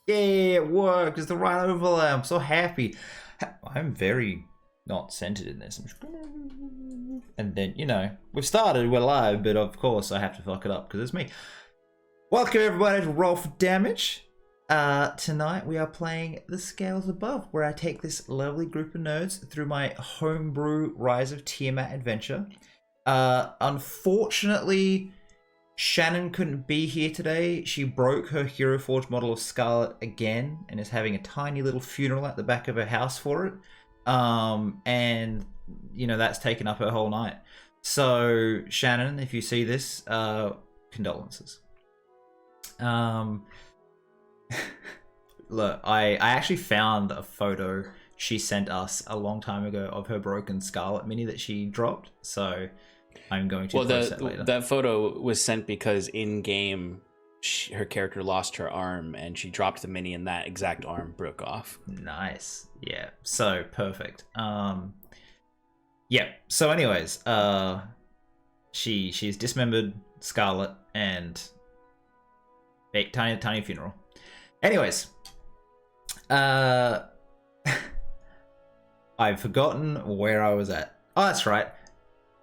Yeah, it worked. It's the right overlay. I'm so happy. I'm very not centered in this. And then, we've started, we're live, but of course I have to fuck it up because it's me. Welcome everybody to Roll for Damage. Tonight we are playing The Scales Above, where I take this lovely group of nerds through my homebrew Rise of Tiamat adventure. Unfortunately, Shannon couldn't be here today. She broke her Hero Forge model of Scarlet again and is having a tiny little funeral at the back of her house for it. And, that's taken up her whole night. So, Shannon, if you see this, condolences. Look, I actually found a photo she sent us a long time ago of her broken Scarlet Mini that she dropped. So I'm going to post that later. That photo was sent because in game, her character lost her arm and she dropped the mini and that exact arm broke off. Nice. Yeah. So perfect. Yeah. So anyways, she's dismembered Scarlet and tiny funeral. Anyways, I've forgotten where I was at. Oh, that's right.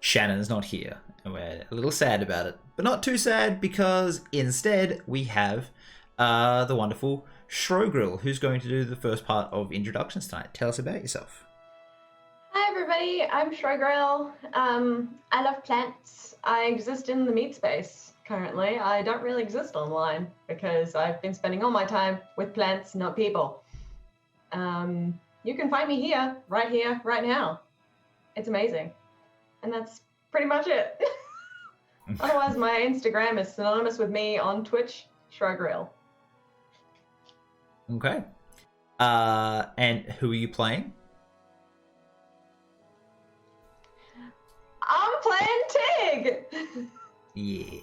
Shannon's not here, and we're a little sad about it. But not too sad, because instead we have the wonderful Shrogril, who's going to do the first part of introductions tonight. Tell us about yourself. Hi everybody, I'm Shrogril. I love plants. I exist in the meat space currently. I don't really exist online because I've been spending all my time with plants, not people. You can find me here, right now. It's amazing. And that's pretty much it. Otherwise, my Instagram is synonymous with me on Twitch, Shrogril. Okay. And who are you playing? I'm playing Tig! Yeah.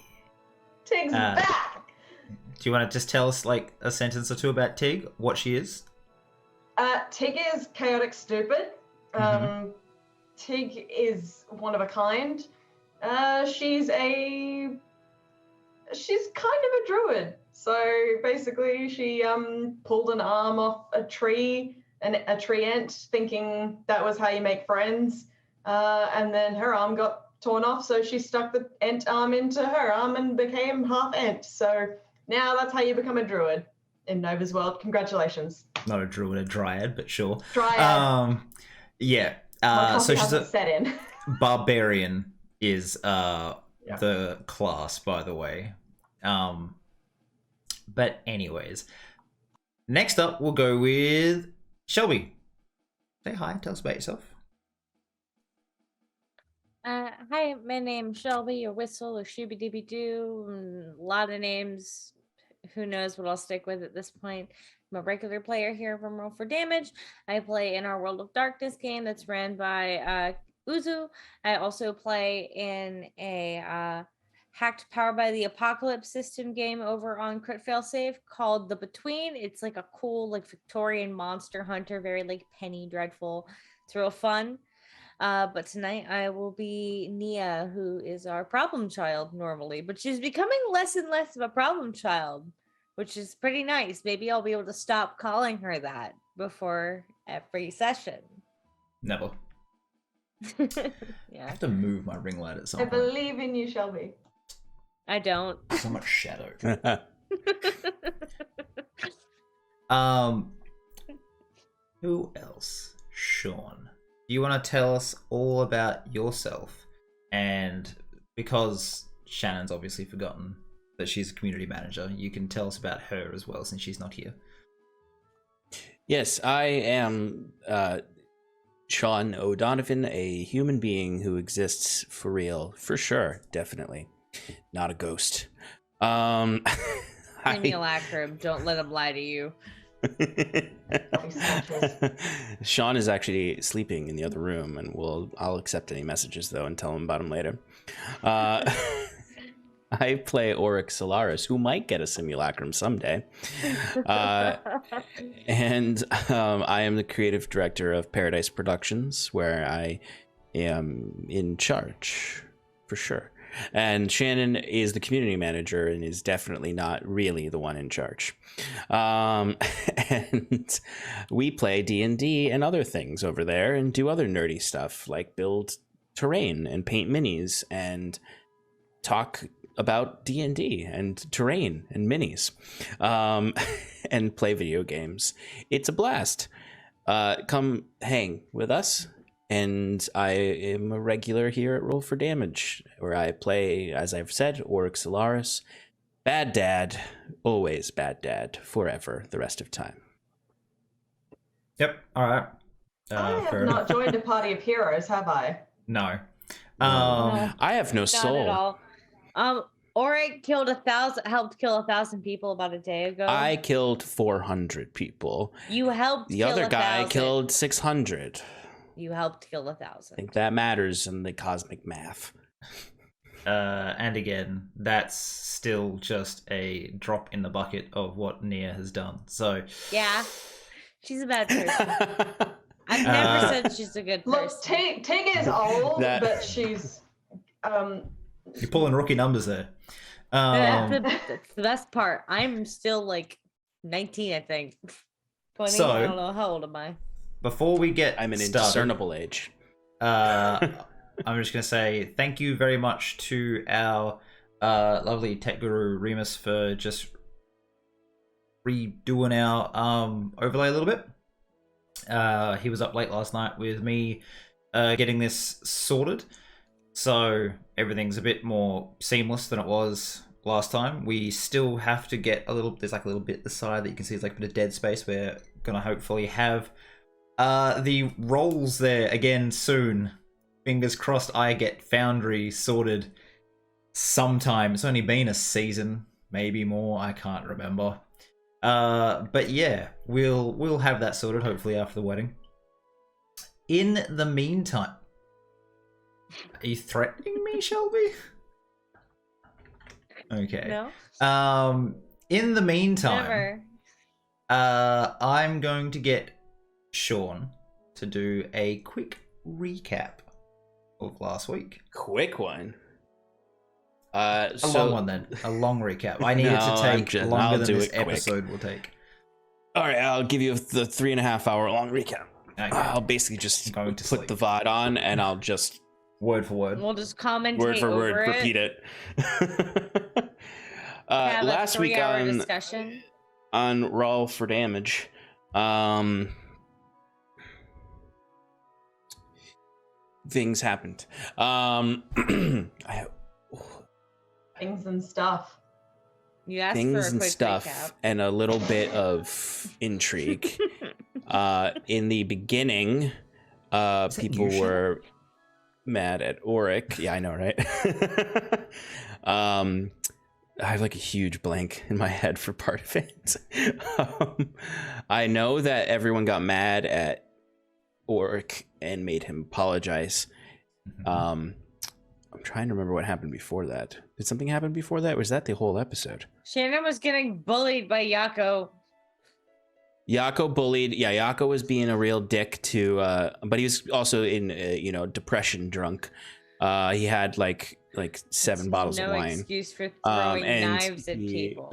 Tig's back! Do you want to just tell us, like, a sentence or two about Tig? What she is? Tig is chaotic stupid. Tig is one of a kind. She's kind of a druid. So basically she pulled an arm off a tree, a tree ant, thinking that was how you make friends. And then her arm got torn off, so she stuck the ant arm into her arm and became half ant. So now that's how you become a druid in Nova's world. Congratulations. Not a druid, a dryad, but sure. Dryad. Yeah. So she's a set in. Barbarian is the class, by the way. But anyways, next up we'll go with Shelby. Say hi, tell us about yourself. Hi, my name's Shelby, or Whistle, or Shooby Dooby Doo. A lot of names. Who knows what I'll stick with at this point. I'm a regular player here from Roll for Damage. I play in our World of Darkness game that's ran by Uzu. I also play in a hacked Power by the Apocalypse system game over on Crit Fail Save called The Between. It's like a cool, like, Victorian monster hunter, very like Penny Dreadful. It's real fun. But tonight I will be Nia, who is our problem child normally, but she's becoming less and less of a problem child, which is pretty nice. Maybe I'll be able to stop calling her that before every session. Never. Yeah. I have to move my ring light at some point. I believe in you, Shelby. I don't. So much shadow. Who else? Sean. Do you want to tell us all about yourself? And because Shannon's obviously forgotten that she's a community manager, you can tell us about her as well, since she's not here. Yes, I am Sean O'Donovan, a human being who exists for real, for sure, definitely. Not a ghost. Simulacrum, don't let him lie to you. Sean is actually sleeping in the other room, and I'll accept any messages though and tell him about them later. I play Oryx Solaris, who might get a simulacrum someday. And I am the creative director of Paradise Productions, where I am in charge, for sure. And Shannon is the community manager and is definitely not really the one in charge. And we play D&D and other things over there and do other nerdy stuff like build terrain and paint minis and talk about D&D and terrain and minis, and play video games. It's a blast. Come hang with us. And I am a regular here at Roll for Damage, where I play, as I've said, Oryx Solaris. Bad dad, always bad dad, forever, the rest of time. Yep. All right. I have fair not enough. joined a party of heroes, have I? No. No. I have no Not soul. at all. Oric helped kill 1,000 people about a day ago. I killed 400 people. You helped The kill other guy 1,000. killed 600. You helped kill I 1,000. think that matters in the cosmic math. And again, that's still just a drop in the bucket of what Nia has done. So Yeah. She's a bad person. I've never said she's a good person. Look, Tig is old, That- but she's you're pulling rookie numbers there. That's the best part. I'm still like 19, I think. 20, So- I don't know. How old am I? Before we get I'm an started, indiscernible age. I'm just going to say thank you very much to our lovely tech guru Remus for just redoing our overlay a little bit. He was up late last night with me getting this sorted, so everything's a bit more seamless than it was last time. We still have to get there's like a little bit at the side that you can see, it's like a bit of dead space. We're gonna hopefully have the roles there again soon. Fingers crossed I get Foundry sorted sometime. It's only been a season, maybe more, I can't remember. But yeah, we'll have that sorted hopefully after the wedding. In the meantime, are you threatening me, Shelby? Okay. No. In the meantime, Never. I'm going to get Sean to do a quick recap of last week. Quick one. A long one then. A long recap. I need it No, to I'm take just- longer I'll than do this it quick. episode will take. All right, I'll give you the 3.5 hour long recap. Okay. I'll basically just Going to put sleep. the VOD on and I'll just Word for word. We'll just commentate word for word over repeat it. Have Last a week 3-hour discussion. on Roll for Damage, things happened. things and stuff. You asked for Things a and quick stuff and a little bit of intrigue. In the beginning, that people you, Shannon? were mad at Oric. Yeah, I know, right? I have like a huge blank in my head for part of it. I know that everyone got mad at Oric and made him apologize. I'm trying to remember what happened before that. Did something happen before that? Or was that the whole episode? Shannon was getting bullied by Yako. Yako bullied. Yeah, Yako was being a real dick to, but he was also in, depression drunk. He had like 7 bottles of No wine. excuse for throwing And knives at people.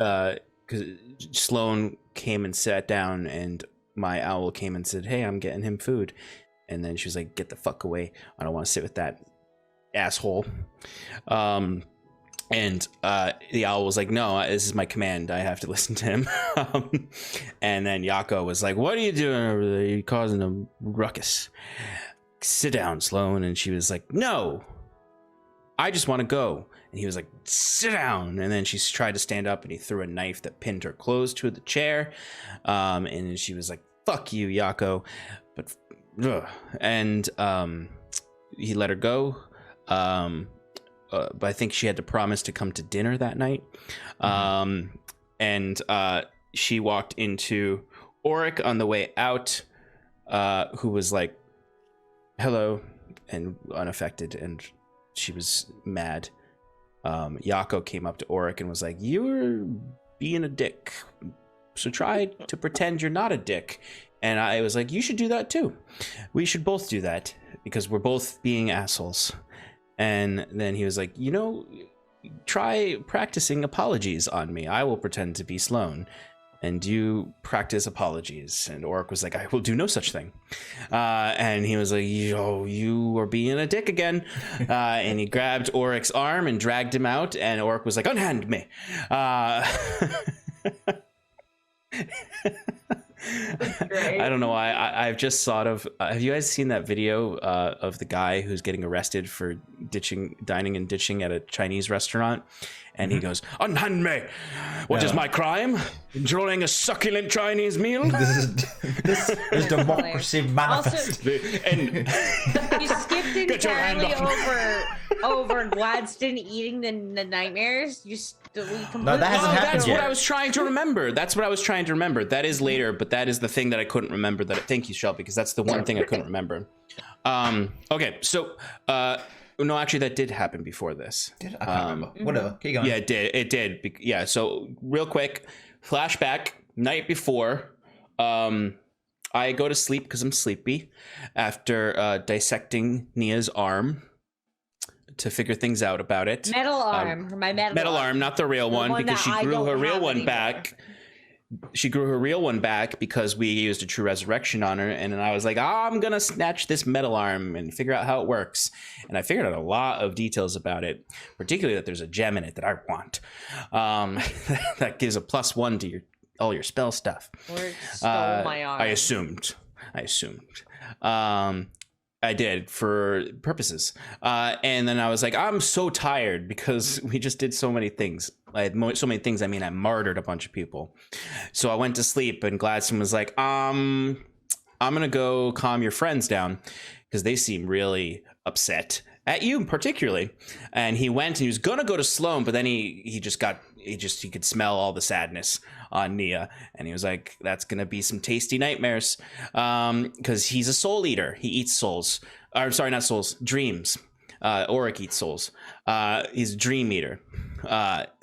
because Sloan came and sat down, and my owl came and said, "Hey, I'm getting him food," and then she was like, "Get the fuck away! I don't want to sit with that asshole." And the owl was like, "No, this is my command. I have to listen to him." And then Yako was like, "What are you doing over there? You're causing a ruckus. Sit down, Sloan." And she was like, "No, I just want to go." And he was like, "Sit down." And then she tried to stand up, and he threw a knife that pinned her close to the chair. And she was like, "Fuck you, Yako." But, and he let her go. But I think she had to promise to come to dinner that night. And she walked into Oric on the way out, who was like, "Hello," and unaffected, and she was mad. Yako came up to Oric and was like, "You're being a dick, so try to pretend you're not a dick." And I was like, "You should do that too. We should both do that, because we're both being assholes." And then he was like, try practicing apologies on me. I will pretend to be Sloan, and you practice apologies. And Oric was like, I will do no such thing. And he was like, you are being a dick again. And he grabbed Oric's arm and dragged him out. And Oric was like, unhand me. Great. I don't know why. I've just thought of. Have you guys seen that video of the guy who's getting arrested for dining and ditching at a Chinese restaurant? And he goes, "Unhand me! What is my crime? Enjoying a succulent Chinese meal?" This is democracy manifest. And You skipped entirely over Gladstone eating the nightmares. You completely. No, that hasn't happened that's yet. what I was trying to remember. That is later, but that is the thing that I couldn't remember. Thank you, Shelby, because that's the one thing I couldn't remember. Okay, so no, actually, that did happen before this. I can't remember. Whatever. Keep going. Yeah, it did. Yeah, so real quick, flashback, night before, I go to sleep because I'm sleepy after dissecting Nia's arm to figure things out about it. Metal arm. My metal arm, not the real one, because she grew her real one back. She grew her real one back because we used a true resurrection on her, and then I was like, I'm gonna snatch this metal arm and figure out how it works. And I figured out a lot of details about it, particularly that there's a gem in it that I want. That gives a +1 to all your spell stuff. Or stole my arm. I assumed. I did for purposes. And then I was like, I'm so tired because we just did so many things. I had so many things. I mean, I martyred a bunch of people. So I went to sleep, and Gladstone was like, I'm going to go calm your friends down because they seem really upset at you particularly. And he went and he was going to go to Sloan, but then he could smell all the sadness on Nia. And he was like, that's going to be some tasty nightmares. Because he's a soul eater. He eats souls. Or sorry, not souls, dreams. Oric eats souls. He's a dream eater.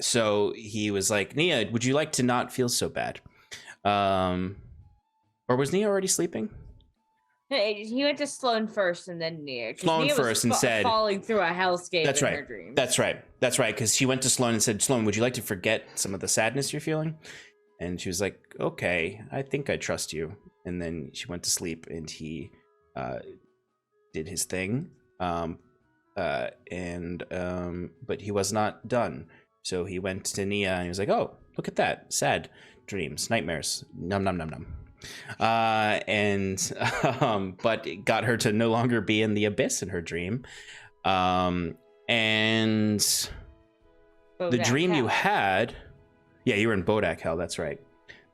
So he was like, Nia, would you like to not feel so bad? Or was Nia already sleeping? He went to Sloan first and then Nia. Sloan Nia first and said, falling through a hellscape that's in right. her dreams. That's right. Because she went to Sloan and said, Sloan, would you like to forget some of the sadness you're feeling? And she was like, okay, I think I trust you. And then she went to sleep, and he did his thing. But he was not done. So he went to Nia and he was like, oh, look at that. Sad dreams, nightmares. Num, num, num, num. But it got her to no longer be in the abyss in her dream. And the dream you had, yeah, you were in Bodak Hell. That's right.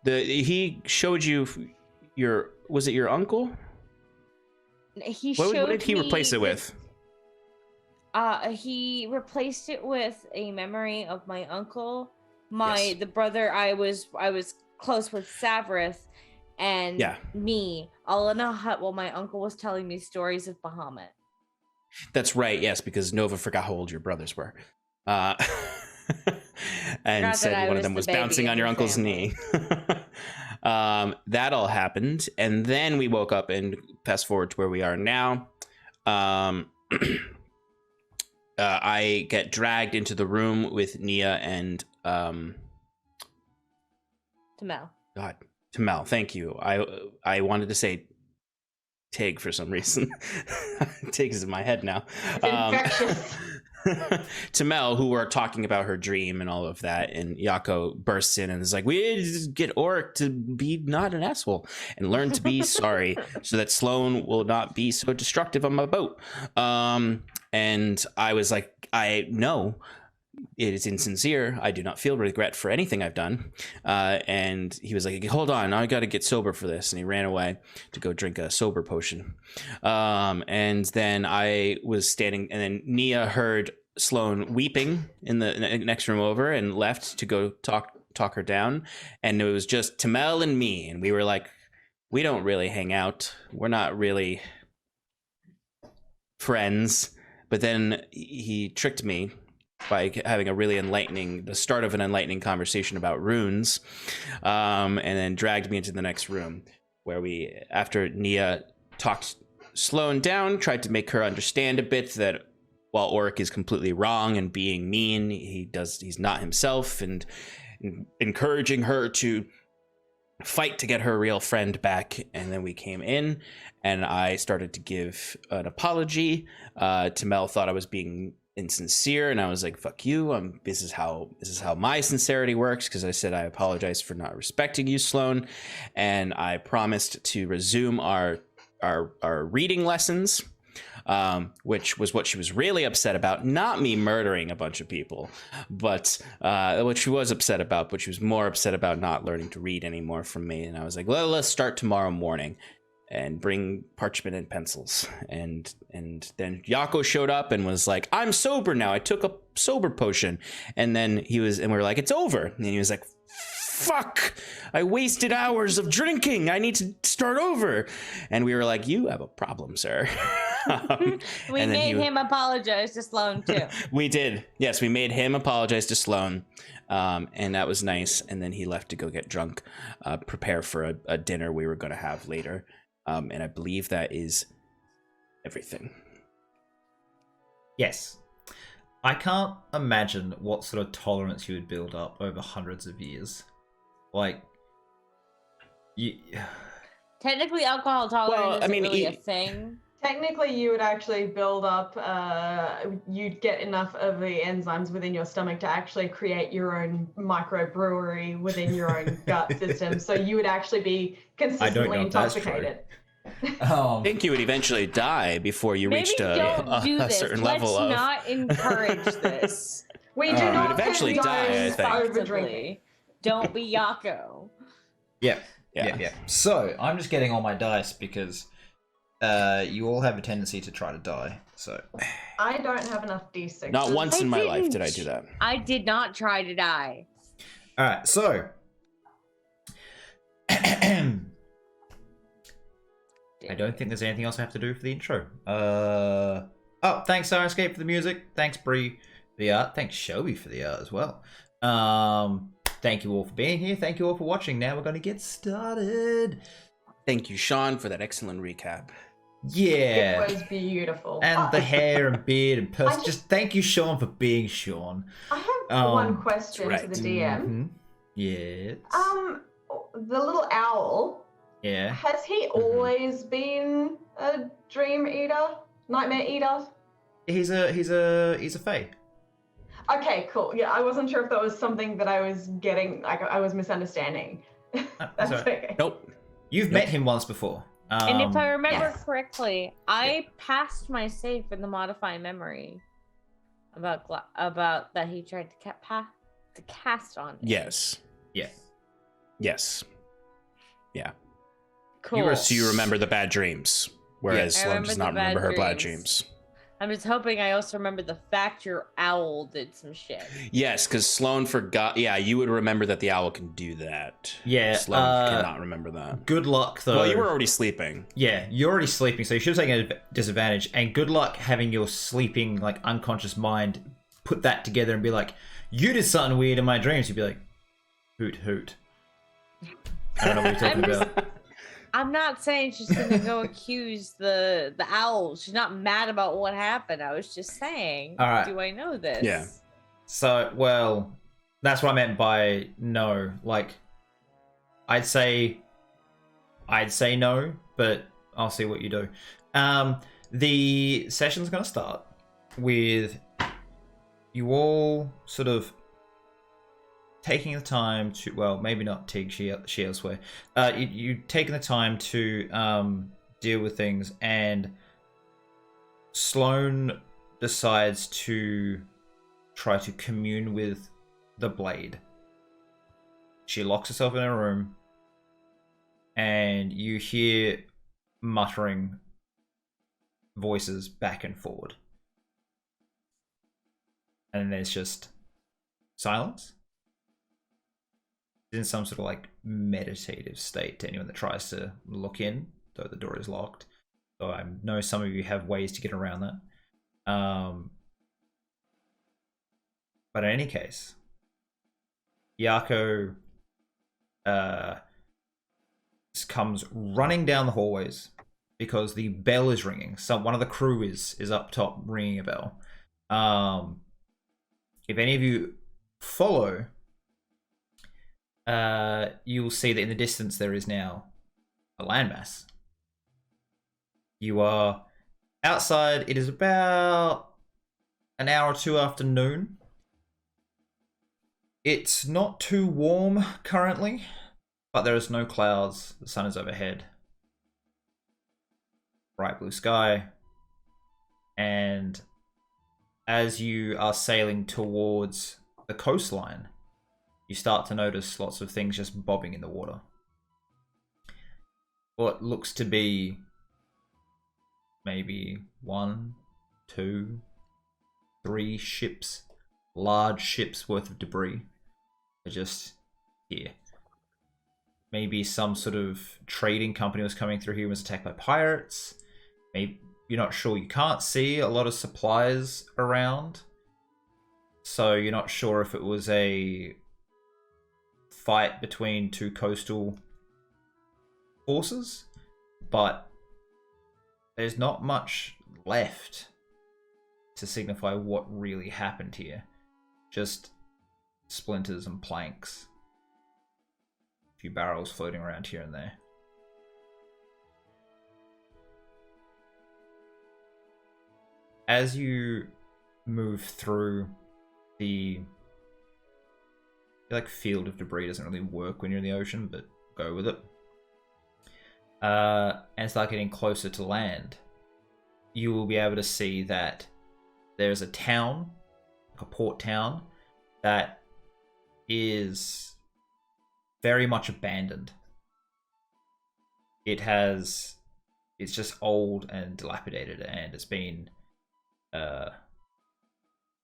He showed you was it your uncle? What did he replace it with? He replaced it with a memory of my uncle, Yes. the brother I was close with, Savrith, and me, all in a hut while my uncle was telling me stories of Bahamut. That's right, yes, because Nova forgot how old your brothers were. And said one of them was bouncing on your uncle's knee. That all happened, and then we woke up and fast forward to where we are now. I get dragged into the room with Nia and Tamel. Thank you. I wanted to say Tig for some reason. Tig is in my head now. It's infectious. Tamel, who were talking about her dream and all of that, and Yako bursts in and is like, we need to get Oric to be not an asshole and learn to be sorry so that Sloan will not be so destructive on my boat. And I was like, I know it is insincere. I do not feel regret for anything I've done. And he was like, hold on, I got to get sober for this. And he ran away to go drink a sober potion. And then I was standing, and then Nia heard Sloan weeping in the next room over and left to go talk her down. And it was just Tamel and me. And we were like, we don't really hang out. We're not really friends. But then he tricked me by having the start of an enlightening conversation about runes, and then dragged me into the next room where after Nia talked Sloan down, tried to make her understand a bit that while Oric is completely wrong and being mean, he's not himself, and encouraging her to fight to get her real friend back. And then we came in and I started to give an apology. Tamel thought I was being insincere, and I was like, fuck you. This is how my sincerity works, because I said I apologize for not respecting you, Sloan, and I promised to resume our reading lessons, which was what she was really upset about, not me murdering a bunch of people, but what she was upset about, but she was more upset about not learning to read anymore from me. And I was like, well, let's start tomorrow morning and bring parchment and pencils. And then Yako showed up and was like, I'm sober now, I took a sober potion. And then we were like, it's over. And he was like, fuck, I wasted hours of drinking, I need to start over. And we were like, you have a problem, sir. We made him apologize to Sloan too. We did. Yes, we made him apologize to Sloan. And that was nice. And then he left to go get drunk, prepare for a dinner we were going to have later. And I believe that is everything. Yes. I can't imagine what sort of tolerance you would build up over hundreds of years. Like, technically, alcohol tolerance isn't really a thing. Technically, you would actually build up, you'd get enough of the enzymes within your stomach to actually create your own microbrewery within your own gut system. So you would actually be consistently intoxicated. I think you would eventually die before you reached a certain level of... Let's not encourage this. We do not eventually die, I think. over drinking. Don't be Yako. Yeah. So, I'm just getting all my dice because you all have a tendency to try to die. So I don't have enough D6. Not once in my life did I do that. I did not try to die. All right, so I don't think there's anything else I have to do for the intro. Oh, thanks Sirenscape for the music. Thanks Bree for the art. Thanks Shelby for the art as well. Thank you all for being here. Thank you all for watching. Now we're going to get started. Thank you, Sean, for that excellent recap. Yeah. It was beautiful. And the hair and beard and purse. Just thank you, Sean, for being Sean. I have one question to the DM. Mm-hmm. Yes. The little owl. Yeah. Has he always been a dream eater, nightmare eater? He's a fae. Okay, cool. Yeah, I wasn't sure if that was something that I was getting, like I was misunderstanding. That's okay. Nope. You've met him once before. And if I remember yes. correctly, I passed my save in the modify memory about that he tried to cast on me. Yes. Yeah. Yes. Yeah. Cool. So you remember the bad dreams, whereas I Sloan does not remember her bad dreams. dreams. I'm just hoping I also remember the fact your owl did some shit. Yes, because Sloan forgot. Yeah, you would remember that the owl can do that. Yeah. Sloan cannot remember that. Good luck, though. Well, you were already sleeping. Yeah, you're already sleeping, so you should have taken a disadvantage. And good luck having your sleeping, like, unconscious mind put that together and be like, you did something weird in my dreams. You'd be like, hoot, hoot. I don't know what you're talking about. I'm not saying she's gonna go accuse the owl. She's not mad about what happened. I was just saying, all right. Do I know this? Yeah. So, well, that's what I meant by no. Like, I'd say no, but I'll see what you do. The session's gonna start with you all sort of taking the time to, well, maybe not Tig, she elsewhere. You taking the time to deal with things, and Sloane decides to try to commune with the blade. She locks herself in a room, and you hear muttering voices back and forward. And then there's just silence. In some sort of like meditative state to anyone that tries to look in, though the door is locked. So I know some of you have ways to get around that. But in any case, Yako comes running down the hallways because the bell is ringing. One of the crew is up top ringing a bell. If any of you follow, you will see that in the distance there is now a landmass. You are outside. It is about an hour or two after noon. It's not too warm currently, but there is no clouds. The sun is overhead. Bright blue sky. And as you are sailing towards the coastline, you start to notice lots of things just bobbing in the water. What looks to be maybe 1, 2, 3 ships, large ships worth of debris are just here. Maybe some sort of trading company was coming through here and was attacked by pirates. Maybe you're not sure. You can't see a lot of supplies around, so you're not sure if it was a fight between two coastal forces, but there's not much left to signify what really happened here. Just splinters and planks. A few barrels floating around here and there. As you move through the field of debris, doesn't really work when you're in the ocean, but go with it. And start getting closer to land, you will be able to see that there's a town, like a port town, that is very much abandoned. It's just old and dilapidated, and it's been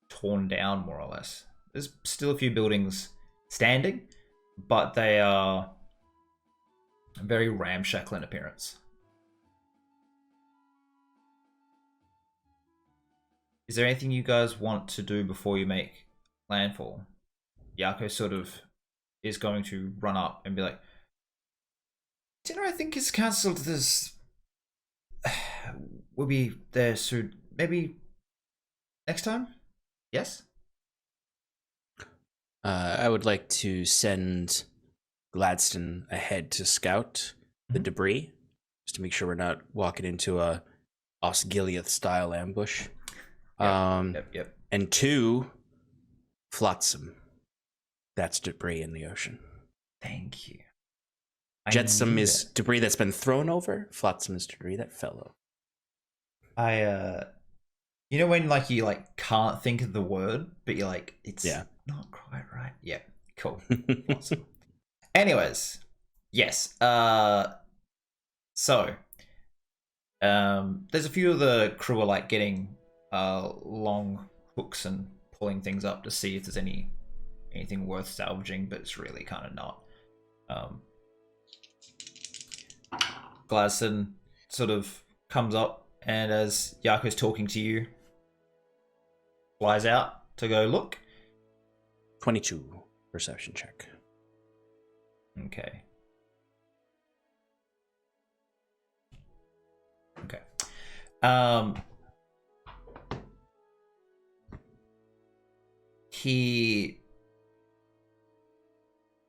torn down more or less. There's still a few buildings standing, but they are very ramshackle in appearance. Is there anything you guys want to do before you make landfall? Yako sort of is going to run up and be like, dinner I think is cancelled. We'll be there soon. Maybe next time? Yes? I would like to send Gladstone ahead to scout the debris, just to make sure we're not walking into a Osgiliath style ambush. Yep. And 2, flotsam. That's debris in the ocean. Thank you. Jetsam is debris that's been thrown over. Flotsam is debris that fell over. You know when you can't think of the word, but you're like, it's not quite right. Yeah, cool. Awesome. Anyways, yes. So, there's a few of the crew are getting long hooks and pulling things up to see if there's anything worth salvaging, but it's really kind of not. Gladstone sort of comes up, and as Yako's talking to you, flies out to go look. 22 perception check. Okay. He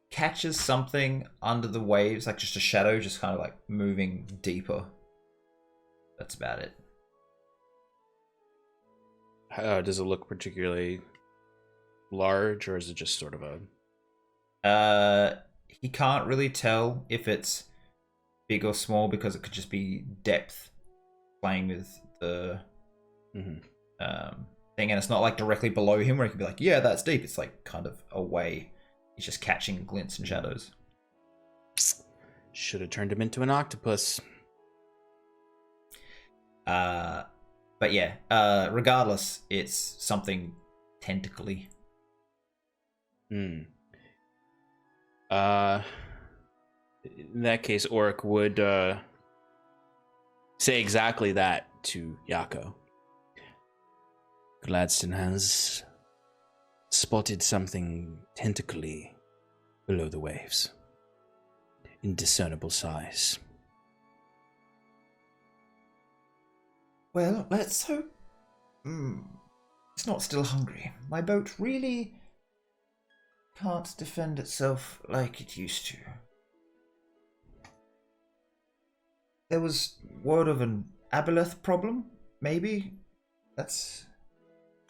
catches something under the waves, like just a shadow, just kind of moving deeper. That's about it. Does it look particularly large, or is it just sort of a... He can't really tell if it's big or small, because it could just be depth playing with the thing, and it's not directly below him where he could be yeah, that's deep. It's kind of away. He's just catching glints and shadows. Should have turned him into an octopus. But yeah, regardless, it's something tentacly. In that case, Oric would say exactly that to Yako. Gladstone has spotted something tentacly below the waves. Indiscernible size. Well, let's hope. It's not still hungry. My boat really can't defend itself like it used to. There was word of an aboleth problem, maybe?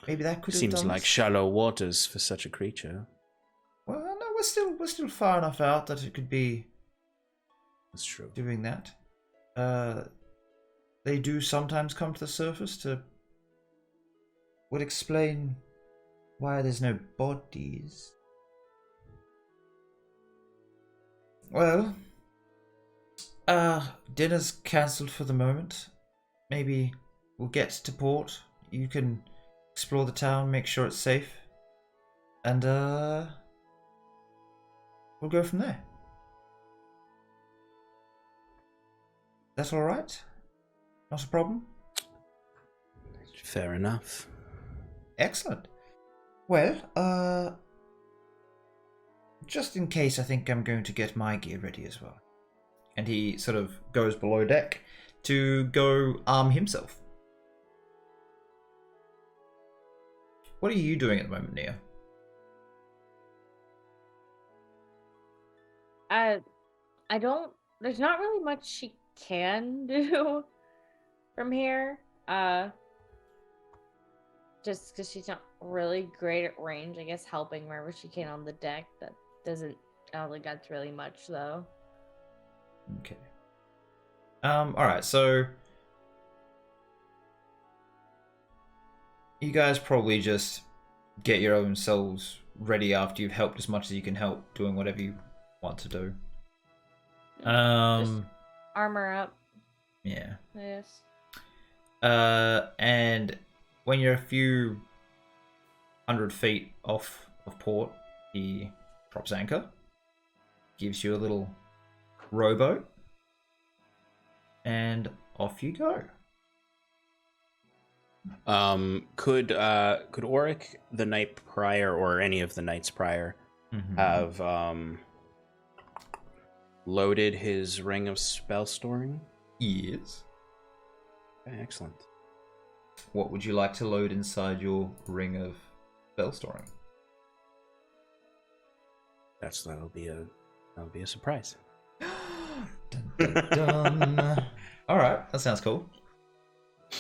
Maybe that could have Seems done like it. shallow waters for such a creature. Well, no, we're still far enough out that it could be That's true. doing that. They do sometimes come to the surface to would explain why there's no bodies. Well, dinner's cancelled for the moment. Maybe we'll get to port. You can explore the town, make sure it's safe, and we'll go from there. That's all right. Not a problem. Fair enough. Excellent. Well, just in case, I think I'm going to get my gear ready as well. And he sort of goes below deck to go arm himself. What are you doing at the moment, Nia? I don't. There's not really much she can do from here. Just because she's not really great at range. I guess helping wherever she can on the deck. That doesn't. I don't think that's really much though. Okay. Alright, so you guys probably just get your own selves ready after you've helped as much as you can help, doing whatever you want to do. Just armor up. Yeah. Yes. And when you're a few 100 feet off of port, he drops anchor, gives you a little rowboat, and off you go. Could Auric the night prior, or any of the nights prior, have loaded his ring of spell storing? Yes. Okay, excellent. What would you like to load inside your ring of spell storing? That'll be a surprise. Dun, dun, dun. All right, that sounds cool.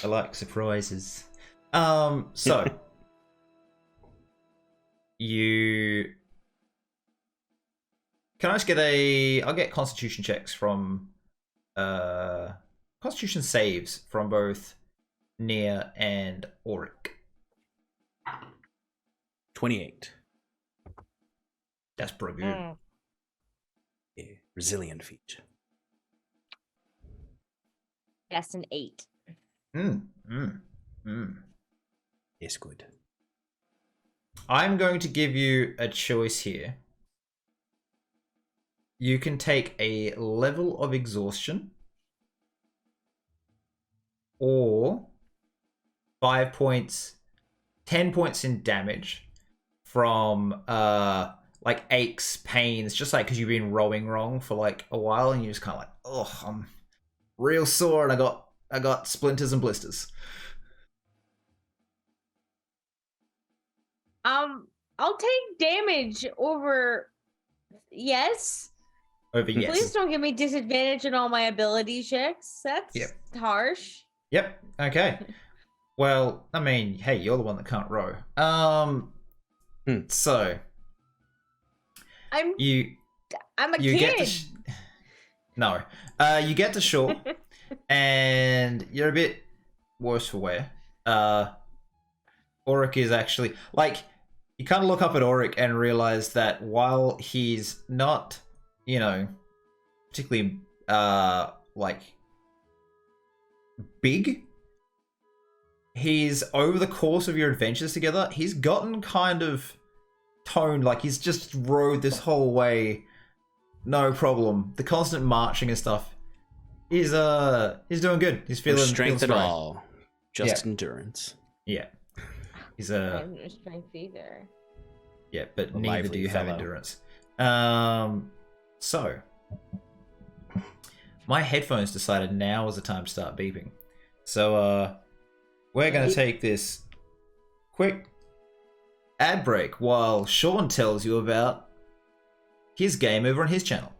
I like surprises. So you can I just get I'll get Constitution checks from Constitution saves from both Nia and Auric. 28. That's pretty good. A resilient feat. That's an 8. Yes, good. I'm going to give you a choice here. You can take a level of exhaustion or 5 points, 10 points in damage from like aches, pains, just like because you've been rowing wrong for like a while and you're just kind of like, oh, I'm real sore and I got splinters and blisters. I'll take damage over. Yes. Over yes. Please don't give me disadvantage in all my ability checks. That's harsh. Yep. Okay. Well, I mean, hey, you're the one that can't row. So I'm a you kid. get no. You get to shore, and you're a bit worse for wear. Auric is actually like you kind of look up at Auric and realize that while he's not, you know, particularly like big, he's over the course of your adventures together, he's gotten kind of toned. Like he's just rode this whole way, no problem. The constant marching and stuff. He's doing good. He's feeling No strength feeling at strong. all, just endurance. Yeah. He's I have no strength either. yeah, but A neither lively do you have fellow. endurance. So my headphones decided now was the time to start beeping. So we're gonna take this quick ad break while Sean tells you about his game over on his channel.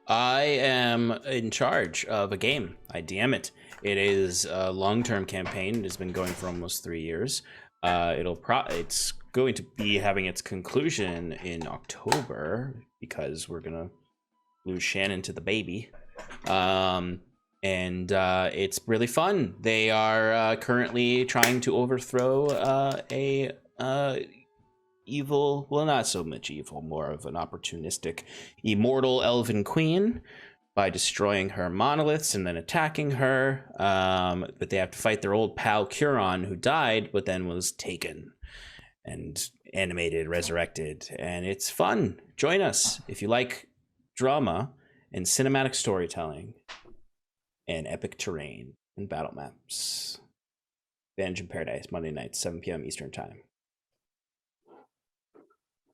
I am in charge of a game. I DM it. It is a long-term campaign. It has been going for almost 3 years. It's going to be having its conclusion in October because we're gonna lose Shannon to the baby. It's really fun. They are currently trying to overthrow a evil, well, not so much evil, more of an opportunistic, immortal elven queen by destroying her monoliths and then attacking her. But they have to fight their old pal Curon, who died, but then was taken and animated, resurrected. And it's fun. Join us if you like drama and cinematic storytelling and epic terrain and battle maps. Advantage in Paradise, Monday nights, 7 p.m. Eastern Time.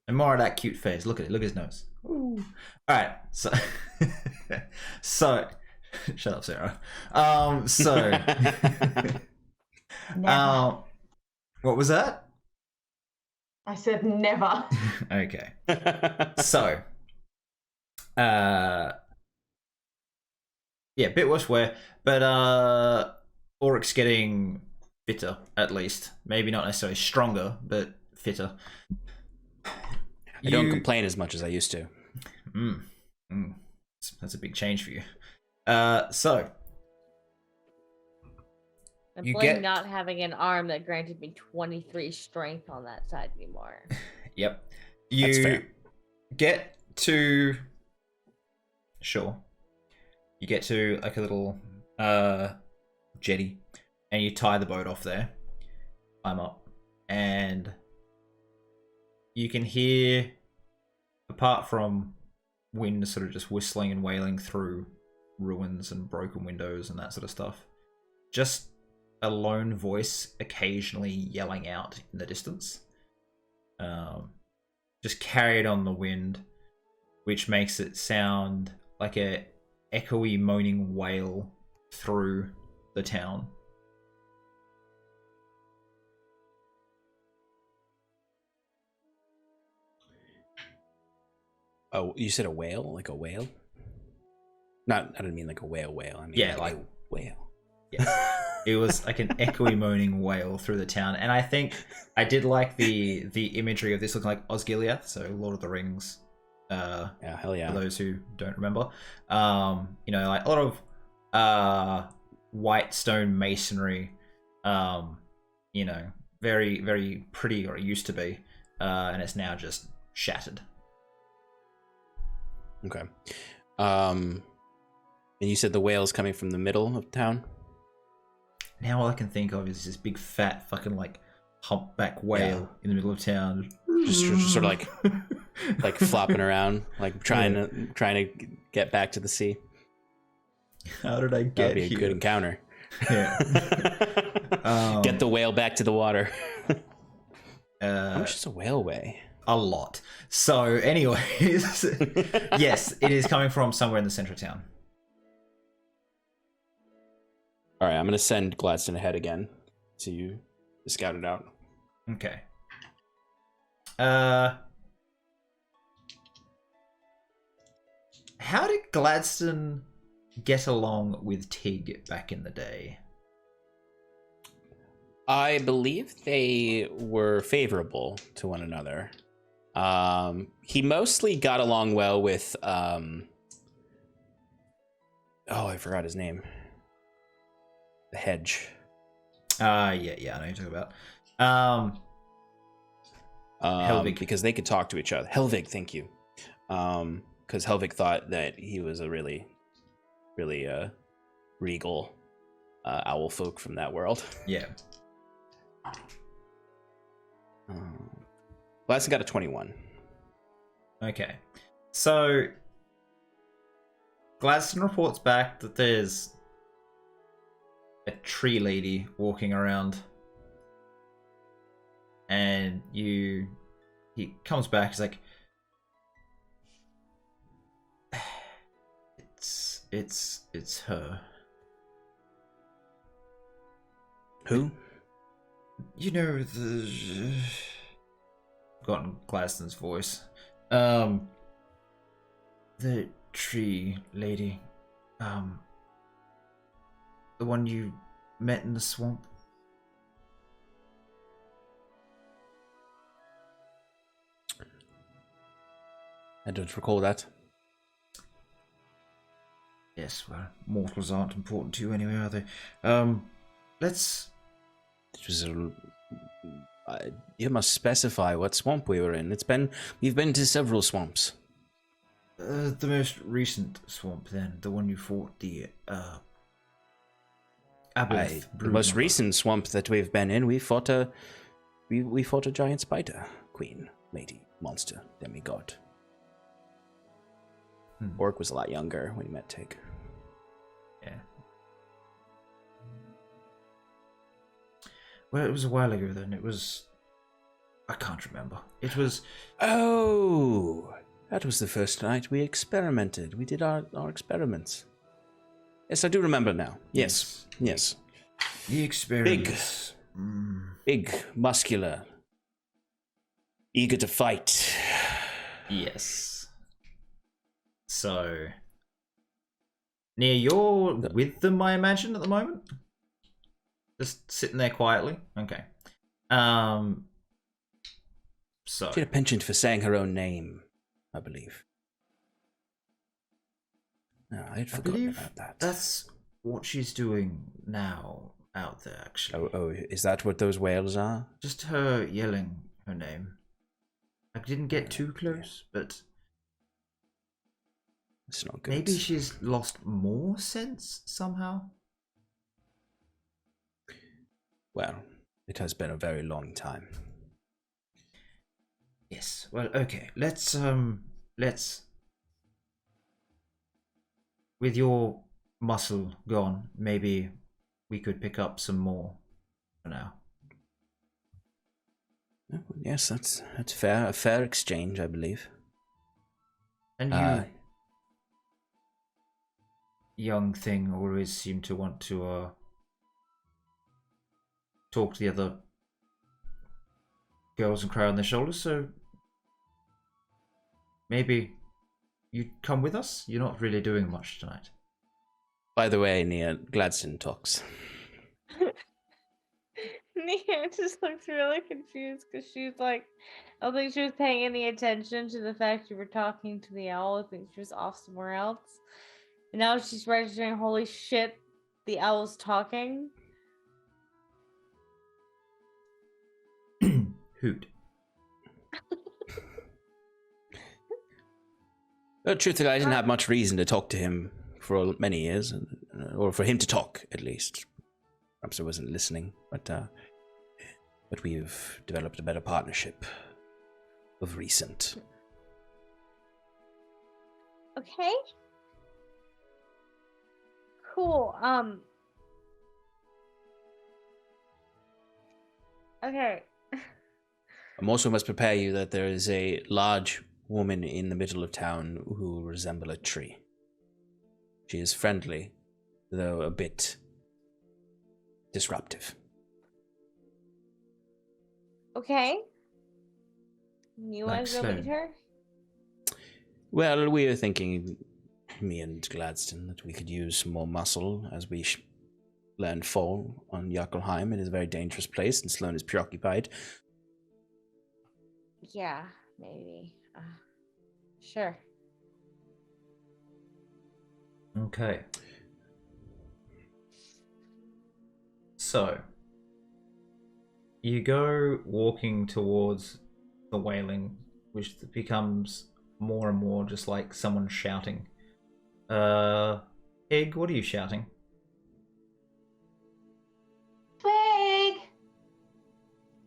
And more of that cute face. Look at it. Look at his nose. Ooh. All right. So, shut up, Sarah. Never. What was that? I said never. Okay. So, yeah, bit worse wear, but Oryx getting fitter at least. Maybe not necessarily stronger, but fitter. I don't complain as much as I used to. That's a big change for you. So I you blame get- not having an arm that granted me 23 strength on that side anymore. Yep. That's You fair. get to You get to like a little jetty, and you tie the boat off there. Climb up, and you can hear, apart from wind sort of just whistling and wailing through ruins and broken windows and that sort of stuff, just a lone voice occasionally yelling out in the distance. Just carried on the wind, which makes it sound like a echoey moaning wail through the town. Oh, you said a whale? Like a whale? Not, I didn't mean like a whale. I mean Yeah, like a whale. Yeah. It was like an echoey moaning wail through the town, and I think I did like the imagery of this looking like Osgiliath, so Lord of the Rings. Yeah, hell yeah. For those who don't remember, you know, like a lot of white stone masonry, you know, very very pretty, or it used to be, and it's now just shattered. Okay. And you said the whale's coming from the middle of town? Now all I can think of is this big fat fucking like humpback whale in the middle of town, Just sort of like flopping around, like trying to get back to the sea. How did I get That'd be a here? good encounter. Yeah. Get the whale back to the water. How much Uh, does a whale weigh? a lot. So, anyways, yes, it is coming from somewhere in the center of town. All right, I'm gonna send Gladstone ahead again to scout it out. Okay. How did Gladstone get along with Tig back in the day? I believe they were favorable to one another. He mostly got along well with oh, I forgot his name. The Hedge. Yeah, I know what you're talking about. Helvig. Because they could talk to each other. Helvig, thank you. Because Helvig thought that he was a really regal owl folk from that world. Yeah. Gladstone got a 21. Okay. So, Gladstone reports back that there's a tree lady walking around, and he comes back, he's like, it's her. Who? You know the. Gotten Gladstone's voice. The tree lady. The one you met in the swamp. I don't recall that. Yes, well, mortals aren't important to you anyway, are they? Let's. It was a. You must specify what swamp we were in. We've been to several swamps. The most recent swamp, then, the one you fought the Aboleth The most recent swamp that we've been in, we fought a giant spider queen, lady, monster, demigod. Orc was a lot younger when he met Tig. Yeah. Well, it was a while ago then. It was. I can't remember. It was. Oh, that was the first night we experimented. We did our experiments. Yes, I do remember now. Yes. The experiments. Big, muscular, eager to fight. Yes. So. Nia, you're with them, I imagine, at the moment? Just sitting there quietly? Okay. So. She had a penchant for saying her own name, I believe. No, I had forgotten about that. That's what she's doing now out there, actually. Oh, is that what those whales are? Just her yelling her name. I didn't get too close, but It's not good. maybe she's lost more sense somehow. Well, it has been a very long time. Yes. Well, okay. Let's with your muscle gone, maybe we could pick up some more for now. Yes, that's fair. A fair exchange, I believe. And you, young thing, always seem to want to talk to the other girls and cry on their shoulders, so maybe you'd come with us? You're not really doing much tonight. By the way, Nia, Gladstone talks. Nia just looked really confused because she was like, I don't think she was paying any attention to the fact you were talking to the owl. I think she was off somewhere else. And now she's registering, holy shit, the owl's talking. Hoot. Well, truthfully, I didn't have much reason to talk to him for many years, or for him to talk, at least. Perhaps I wasn't listening, but we've developed a better partnership of recent. Okay. Cool. Okay. I also must prepare you that there is a large woman in the middle of town who resemble a tree. She is friendly, though a bit disruptive. Okay. You Like want to go Sloane. meet her? Well, we are thinking, me and Gladstone, that we could use some more muscle as we land fall on Jaakelheim. It is a very dangerous place, and Sloane is preoccupied. Yeah, maybe. Sure. Okay. So, you go walking towards the wailing, which becomes more and more just like someone shouting. Egg, what are you shouting? Twig!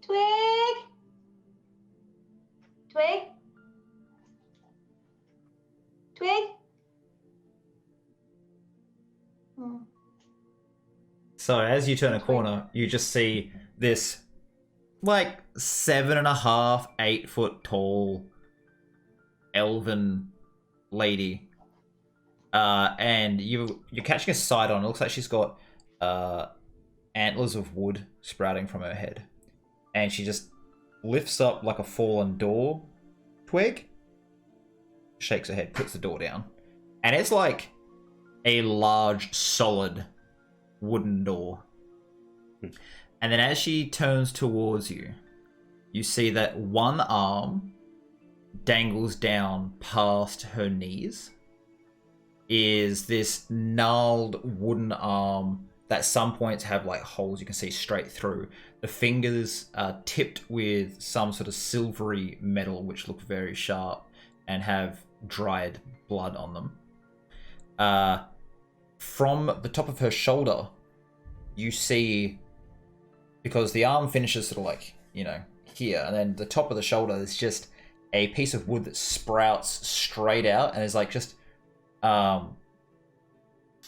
Twig! Twig? Twig? Hmm. So as you turn a corner, you just see this like 7.5, 8 foot tall elven lady. And you're catching a sight on. It looks like she's got antlers of wood sprouting from her head. and she just lifts up like a fallen door twig, shakes her head, puts the door down, and it's like a large, solid wooden door. And then as she turns towards you, you see that one arm dangles down past her knees. Is this gnarled wooden arm that at some points have like holes you can see straight through. The fingers are tipped with some sort of silvery metal which look very sharp and have dried blood on them. From the top of her shoulder, you see, because the arm finishes sort of like, you know, here, and then the top of the shoulder is just a piece of wood that sprouts straight out and is like just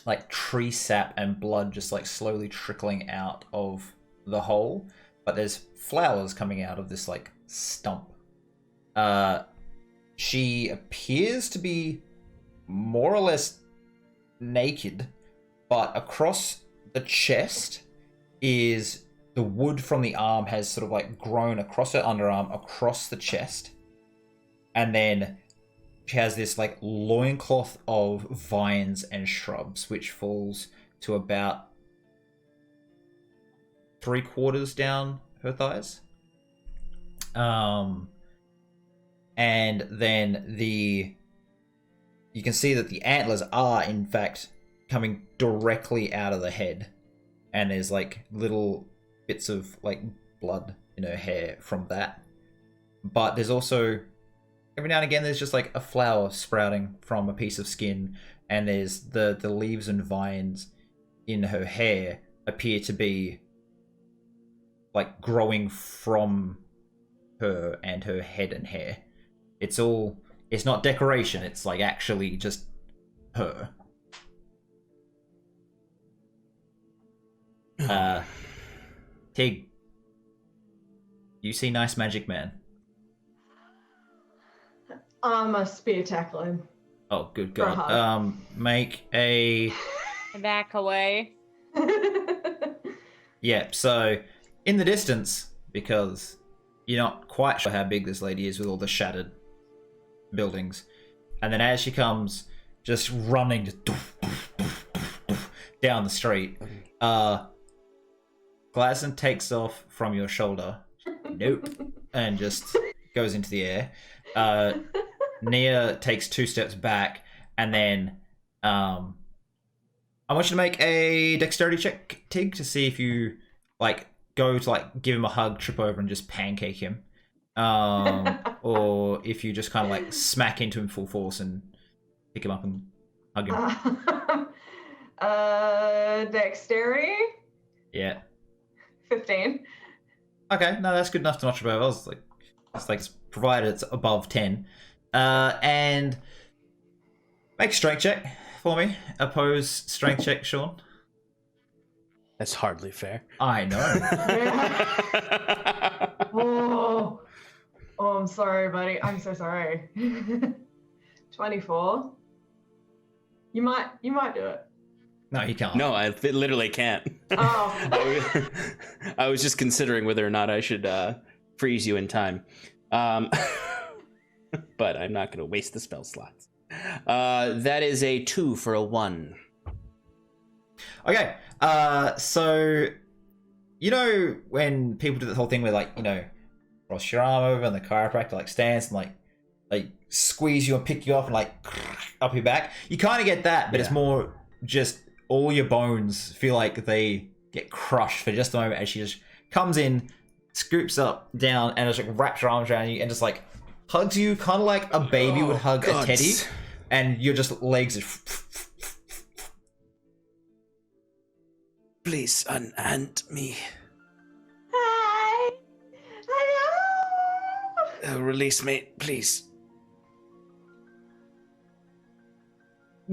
like tree sap and blood just like slowly trickling out of the hole, but there's flowers coming out of this like stump. She appears to be more or less naked, but across the chest is the wood from the arm has sort of like grown across her underarm, across the chest, and then she has this like loincloth of vines and shrubs which falls to about 3/4 down her thighs. And then you can see that the antlers are in fact coming directly out of the head, and there's like little bits of like blood in her hair from that. But there's also every now and again there's just like a flower sprouting from a piece of skin, and there's the leaves and vines in her hair appear to be like growing from her and her head and hair. It's not decoration, it's like actually just her. Tig, you see nice magic man. I'm a spear tackle him. Oh, good For a God. hug. Make a... Back away. Yeah, so in the distance, because you're not quite sure how big this lady is with all the shattered buildings, and then as she comes just running just down the street, Gladson takes off from your shoulder, nope, and just goes into the air. Nia takes 2 steps back, and then I want you to make a dexterity check, Tig, to see if you like go to like give him a hug, trip over, and just pancake him, or if you just kind of like smack into him full force and pick him up and hug him. Dexterity? Yeah. 15. Okay, no, that's good enough to notch above. I was like, it's provided it's above 10. And make a strength check for me. Opposed strength check, Sean. That's hardly fair. I know. Oh, I'm sorry, buddy. I'm so sorry. 24. You might do it. No, he can't. No, I literally can't. Oh. I was just considering whether or not I should freeze you in time. But I'm not going to waste the spell slots. That is a 2 for a 1. Okay, so you know when people do the whole thing where like, you know, cross your arm over and the chiropractor like stands and like squeeze you and pick you up and like up your back. You kind of get that, but It's more just all your bones feel like they get crushed for just a moment as she just comes in, scoops up down, and just like wraps her arms around you and just like hugs you, kind of like a baby would hug a teddy, and you're just legs. Please unhand me. Hi. Hello. Release me, please.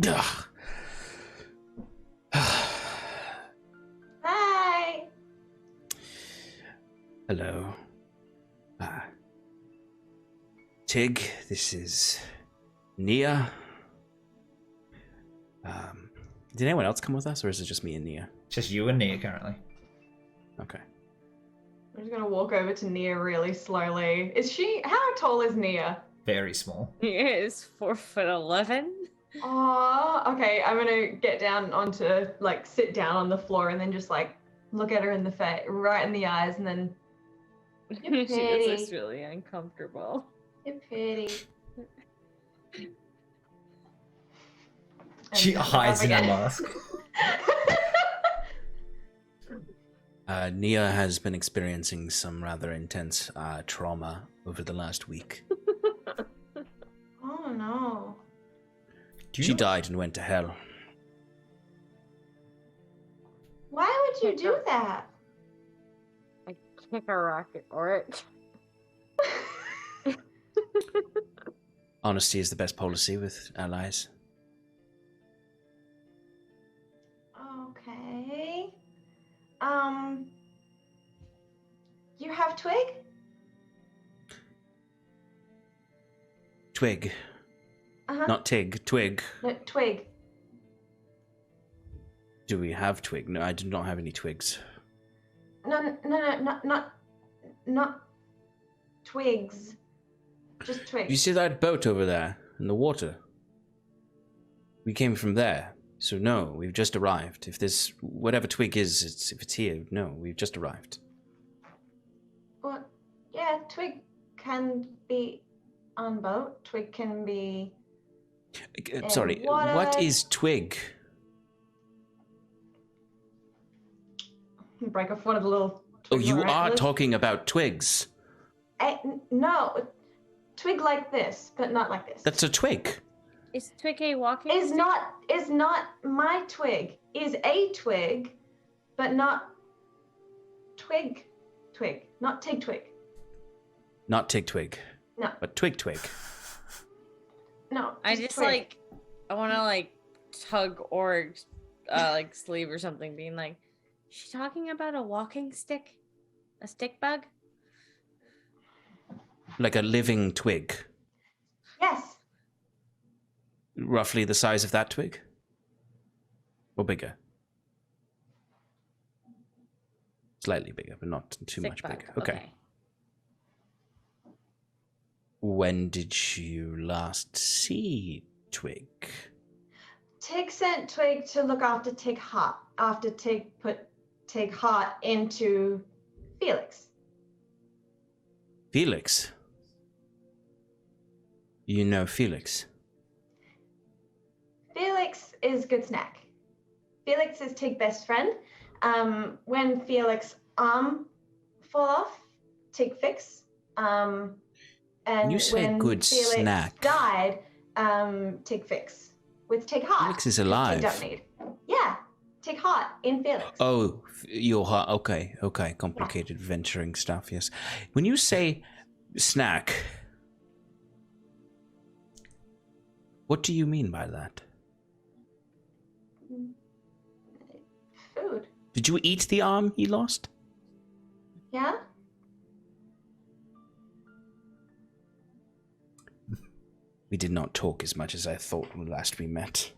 Ugh. Hi. Hello. Tig, this is Nia. Did anyone else come with us, or is it just me and Nia? Just you and Nia currently. Okay. I'm just gonna walk over to Nia really slowly. How tall is Nia? Very small. He is 4'11". Oh, okay. I'm gonna get down onto, like, sit down on the floor and then just, like, look at her in the face, right in the eyes, and then, You're She just looks pretty. really uncomfortable. you're pretty. She And hides in her again. mask. Nia has been experiencing some rather intense trauma over the last week. Oh no. Do you She know- died and went to hell. Why would you do that? I kick a rocket or it. Honesty is the best policy with allies. Okay. You have Twig? Twig. Uh-huh. Not Tig. Twig. No, Twig. Do we have Twig? No, I do not have any twigs. No, not twigs. Just twigs. You see that boat over there in the water? We came from there. So no, we've just arrived. If this whatever twig is, if it's here, no, we've just arrived. Well, yeah, Twig can be on boat. Twig can be. Sorry, water. what is twig? Break off one of the little. Oh, twigs you on our are antlers. talking about twigs. No, twig like this, but not like this. That's a twig. Is Twig a walking? Is not my twig. Is a twig, but not twig. Twig, not tig twig. Not tig twig. No. But twig twig. No. I just twig. I want to like tug Org's like sleeve or something, being like, "She talking about a walking stick, a stick bug?" Like a living twig. Yes. Roughly the size of that twig? Or bigger? Slightly bigger, but not too Stick much bug. bigger. Okay. When did you last see Twig? Tig sent Twig to look after Tig Heart after Tig put Tig Heart into Felix. Felix? You know Felix? Felix is good snack. Felix is Tig best friend. When Felix arm fall off, Tig fix. And When you say when good Felix snack- died, Tig fix with Tig Heart. Felix is 'cause alive. Tig don't need. Yeah, Tig Heart in Felix. Oh, your heart. Okay, okay. Complicated venturing stuff, yes. When you say snack, what do you mean by that? Food. Did you eat the arm he lost? Yeah. We did not talk as much as I thought when last we met.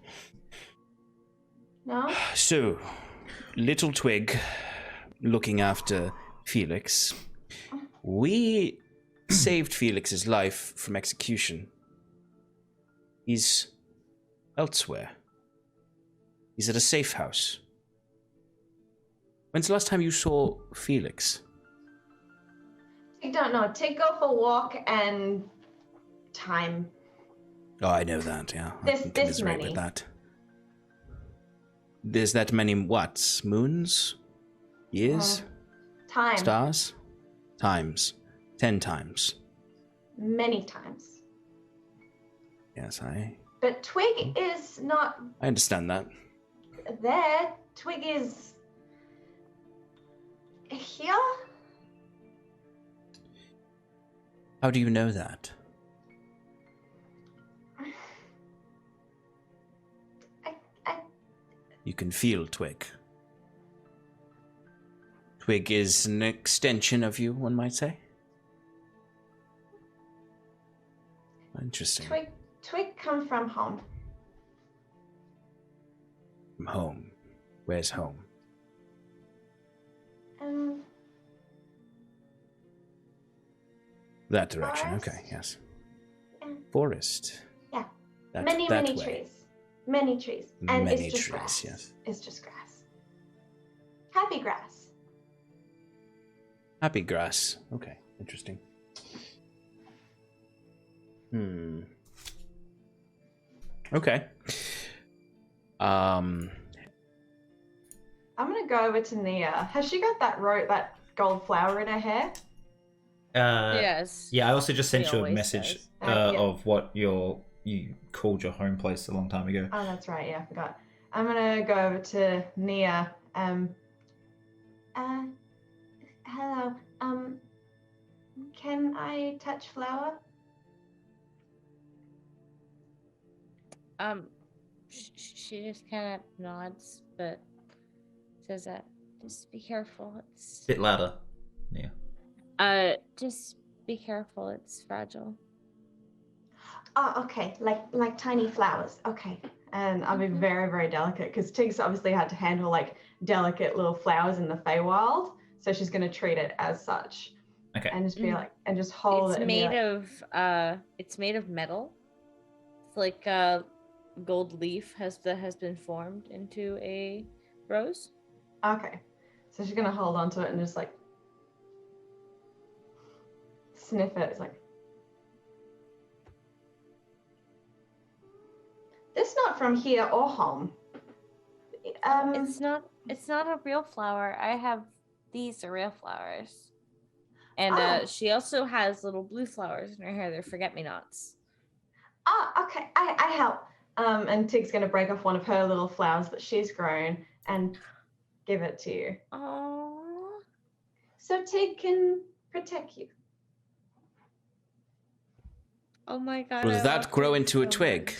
No. So, little Twig looking after Felix. We saved Felix's life from execution. He's elsewhere. He's at a safe house. When's the last time you saw Felix? Tig don't know. Tig go for a walk and time. Oh, I know that, yeah. I This can commiserate many. with that. There's that many what? Moons? Years? Time. Stars? Times. 10 times. Many times. Yes, I But Twig is not understand that. there. Twig is here. How do you know that? I You can feel Twig. Twig is an extension of you, one might say. Interesting. Twig come from home. From home. Where's home? That direction. Forest? Okay. Yes. Yeah. Forest. Yeah. That, many that way. trees. Many trees. And Many it's just trees, grass. yes. It's just grass. Happy grass. Happy grass. Okay. Interesting. Okay. I'm gonna go over to Nia. Has she got that gold flower in her hair? Yes. Yeah, I also just sent She you a always message does. Yeah. of what you called your home place a long time ago. Oh, that's right. Yeah, I forgot. I'm gonna go over to Nia. Hello. Can I touch flower? She just kind of nods, but says that just be careful. It's Bit louder. Yeah. just be careful. It's fragile. Oh, okay. Like tiny flowers. Okay. And I'll be very, very delicate because Tig's obviously had to handle like delicate little flowers in the Feywild, so she's gonna treat it as such. Okay. And just be like, and just hold It's it. And be made like, it's made of metal. It's like a gold leaf has been formed into a rose. okay. So she's gonna hold on to it and just like sniff it. It's like, this not from here or home. It's not a real flower. These are real flowers. And Oh. she also has little blue flowers in her hair. They're forget-me-nots. Oh, okay. I help. And Tig's gonna break off one of her little flowers that she's grown and give it to you. Oh. So Tig can protect you. Oh my god. Will I that love grow you into a so twig?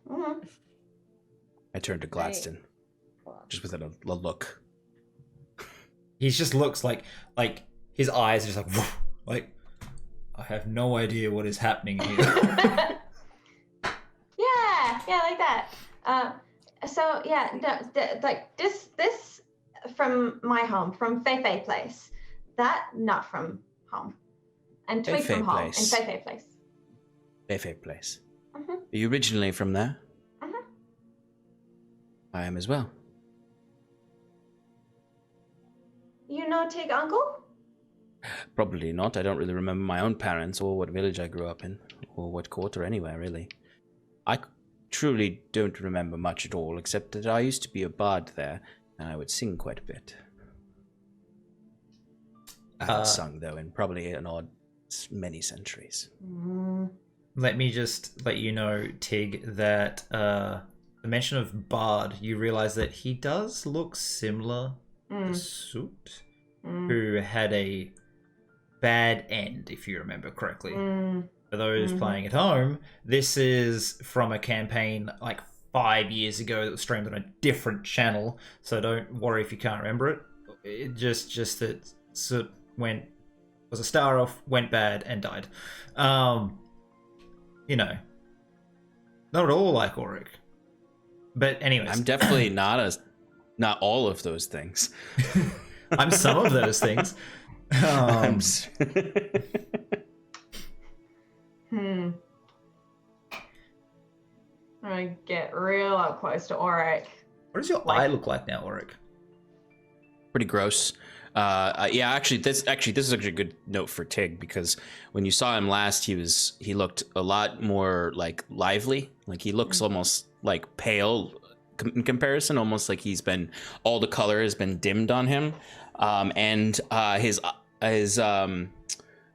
much. Mm-hmm. I turned to Gladstone, just with a look. He just looks like his eyes are just like, woof, like I have no idea what is happening here. Yeah, like that. So yeah, like this from my home, from Feifei place. That not from home, and Twig Feifei from home, place. and Feifei place. Feifei place. Mhm. Are you originally from there? Mhm. I am as well. You know Tig uncle? Probably not. I don't really remember my own parents or what village I grew up in, or what court or anywhere, really. I truly don't remember much at all, except that I used to be a bard there, and I would sing quite a bit. I haven't sung, though, in probably an odd many centuries. Let me just let you know, Tig, that the mention of Bard, you realize that he does look similar to Soot, who had a bad end, if you remember correctly. For those playing at home, this is from a campaign like 5 years ago that was streamed on a different channel, so don't worry if you can't remember it. It just that Soot was a star off, went bad, and died. You know, not at all like Auric. But anyways, I'm definitely not all of those things. I'm some of those things. I'm I'm gonna get real up close to Auric. What does your eye look like now, Auric? pretty gross. Yeah, actually, this is actually a good note for Tig, because when you saw him last, he looked a lot more like lively. Like he looks almost like pale in comparison, almost like all the color has been dimmed on him, and his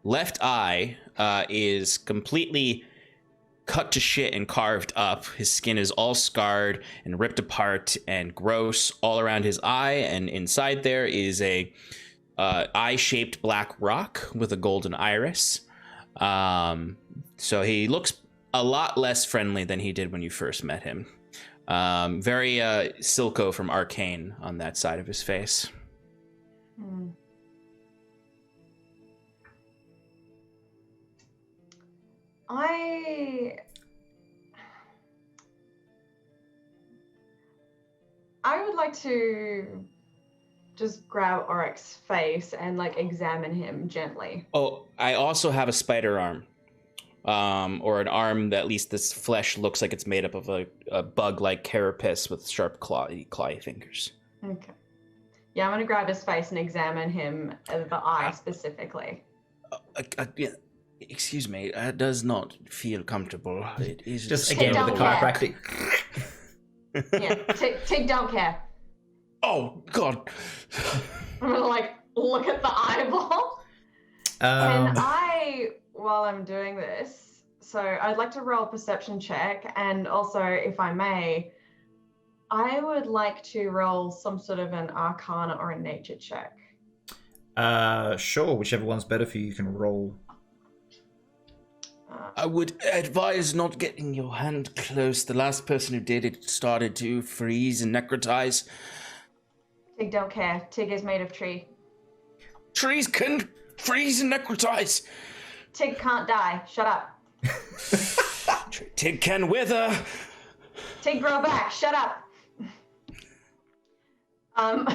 left eye is completely cut to shit and carved up. His skin is all scarred and ripped apart and gross all around his eye, and inside there is a eye-shaped black rock with a golden iris. So he looks a lot less friendly than he did when you first met him. Very Silco from Arcane on that side of his face. I would like to just grab Oryx's face and like examine him gently. Oh, I also have a spider arm. Or an arm that at least this flesh looks like it's made up of a bug-like carapace with sharp clawy fingers. Okay. Yeah, I'm gonna grab his face and examine him, the eye specifically. Yeah, excuse me, that does not feel comfortable. It is Just Tig again with the don't care. chiropractic. Yeah, Tig don't care. Oh God! I'm gonna like look at the eyeball. And while I'm doing this, so I'd like to roll a perception check, and also, if I may, I would like to roll some sort of an arcana or a nature check. Sure, whichever one's better for you can roll. I would advise not getting your hand close. The last person who did it started to freeze and necrotize. Tig don't care. Tig is made of tree. Trees can freeze and necrotize. Tig can't die. Shut up. Tig can wither. Tig grow back. Shut up. Not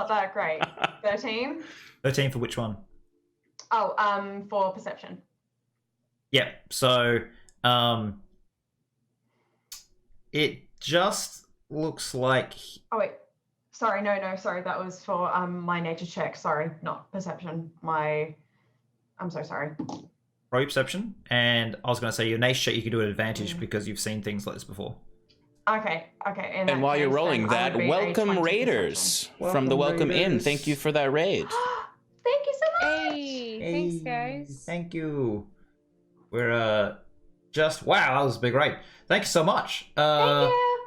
that great. 13? 13 for which one? Oh, for perception. Yeah, so it just looks like Oh wait. Sorry, no, sorry. That was for my nature check. Sorry, not perception. I'm so sorry. roll your perception, and I was going to say your nature check you can do at advantage because you've seen things like this before. Okay. In And while you're rolling that, welcome raiders from the Welcome Inn. Thank you for that raid. Thank you so much. Hey, thanks, guys. Thank you. We're just wow, that was a big raid. Thank you so much. Thank you.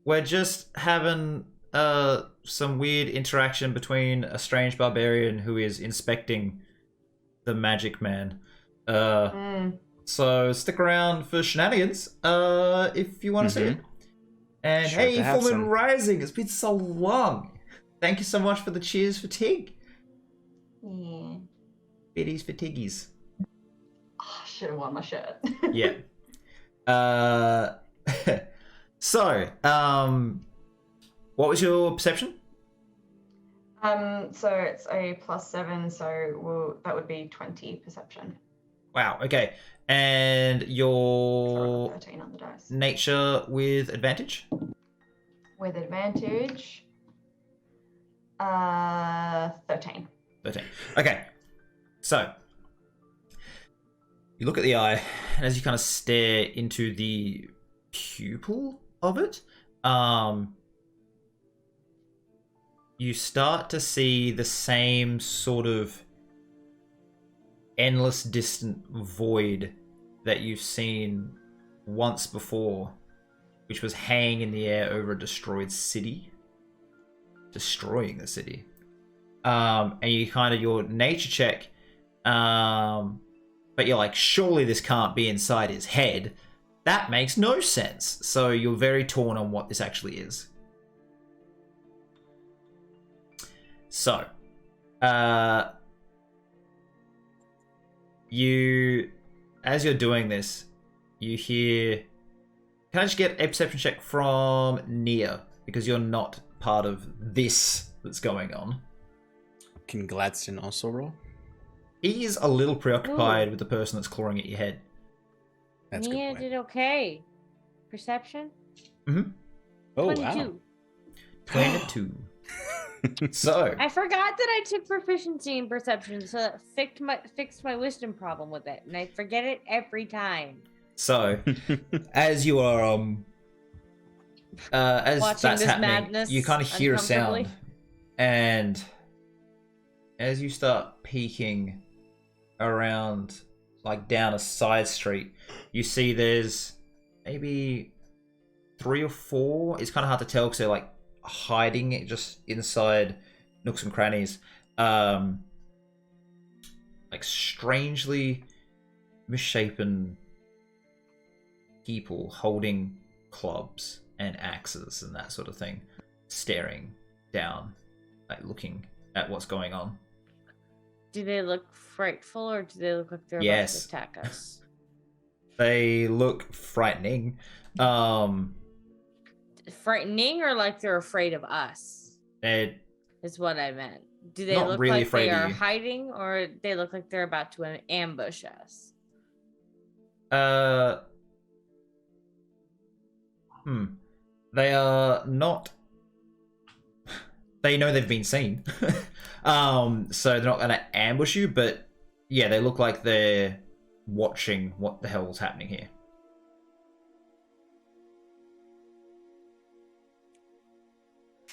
We're just having some weird interaction between a strange barbarian who is inspecting the magic man. So stick around for shenanigans if you want to see it. And Sure hey, to have Full Moon some. Rising, it's been so long. Thank you so much for the cheers for Tig. Yeah. Biddies for Tiggies. Oh, should have worn my shirt. Yeah. So, what was your perception? So it's a +7, so that would be 20 perception. Wow, okay. And Sorry, your 13 on the dice. nature with advantage? With advantage, 13. 13. Okay. So, you look at the eye, and as you kind of stare into the pupil of it, you start to see the same sort of endless distant void that you've seen once before, which was hanging in the air over a destroyed city, destroying the city. And you kind of your nature check, but you're like, surely this can't be inside his head. That makes no sense. So you're very torn on what this actually is. So, as you're doing this, you hear. Can I just get a perception check from Nia, because you're not part of this that's going on? Can Gladstone also roll? He is a little preoccupied with the person that's clawing at your head. That's a good Nia point. did okay. Perception? Oh 22. wow! 22. So, I forgot that I took proficiency in perception, so that fixed my wisdom problem with it, and I forget it every time. as you are as Watching that's this happening, madness you kind of hear a sound, uncomfortably. and as you start peeking around, like down a side street, you see there's maybe 3 or 4. It's kind of hard to tell because they're like hiding it just inside nooks and crannies, like strangely misshapen people holding clubs and axes and that sort of thing, staring down, like looking at what's going on. Do they look frightful, or do they look like they're Yes. about to attack us? They look frightening. frightening or like they're afraid of us? They're Is what I meant. Do they Not look really like afraid they of are you. hiding, or they look like they're about to ambush us? They are not. They know they've been seen, so they're not going to ambush you. But yeah, they look like they're watching what the hell's happening here.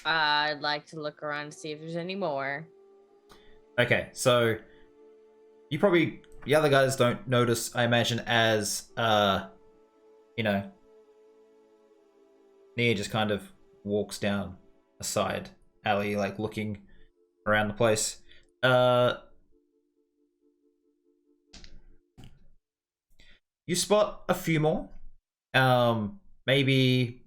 I'd like to look around to see if there's any more. Okay, so you probably the other guys don't notice, I imagine, as you know, Nia just kind of walks down a side alley, like looking around the place. You spot a few more, maybe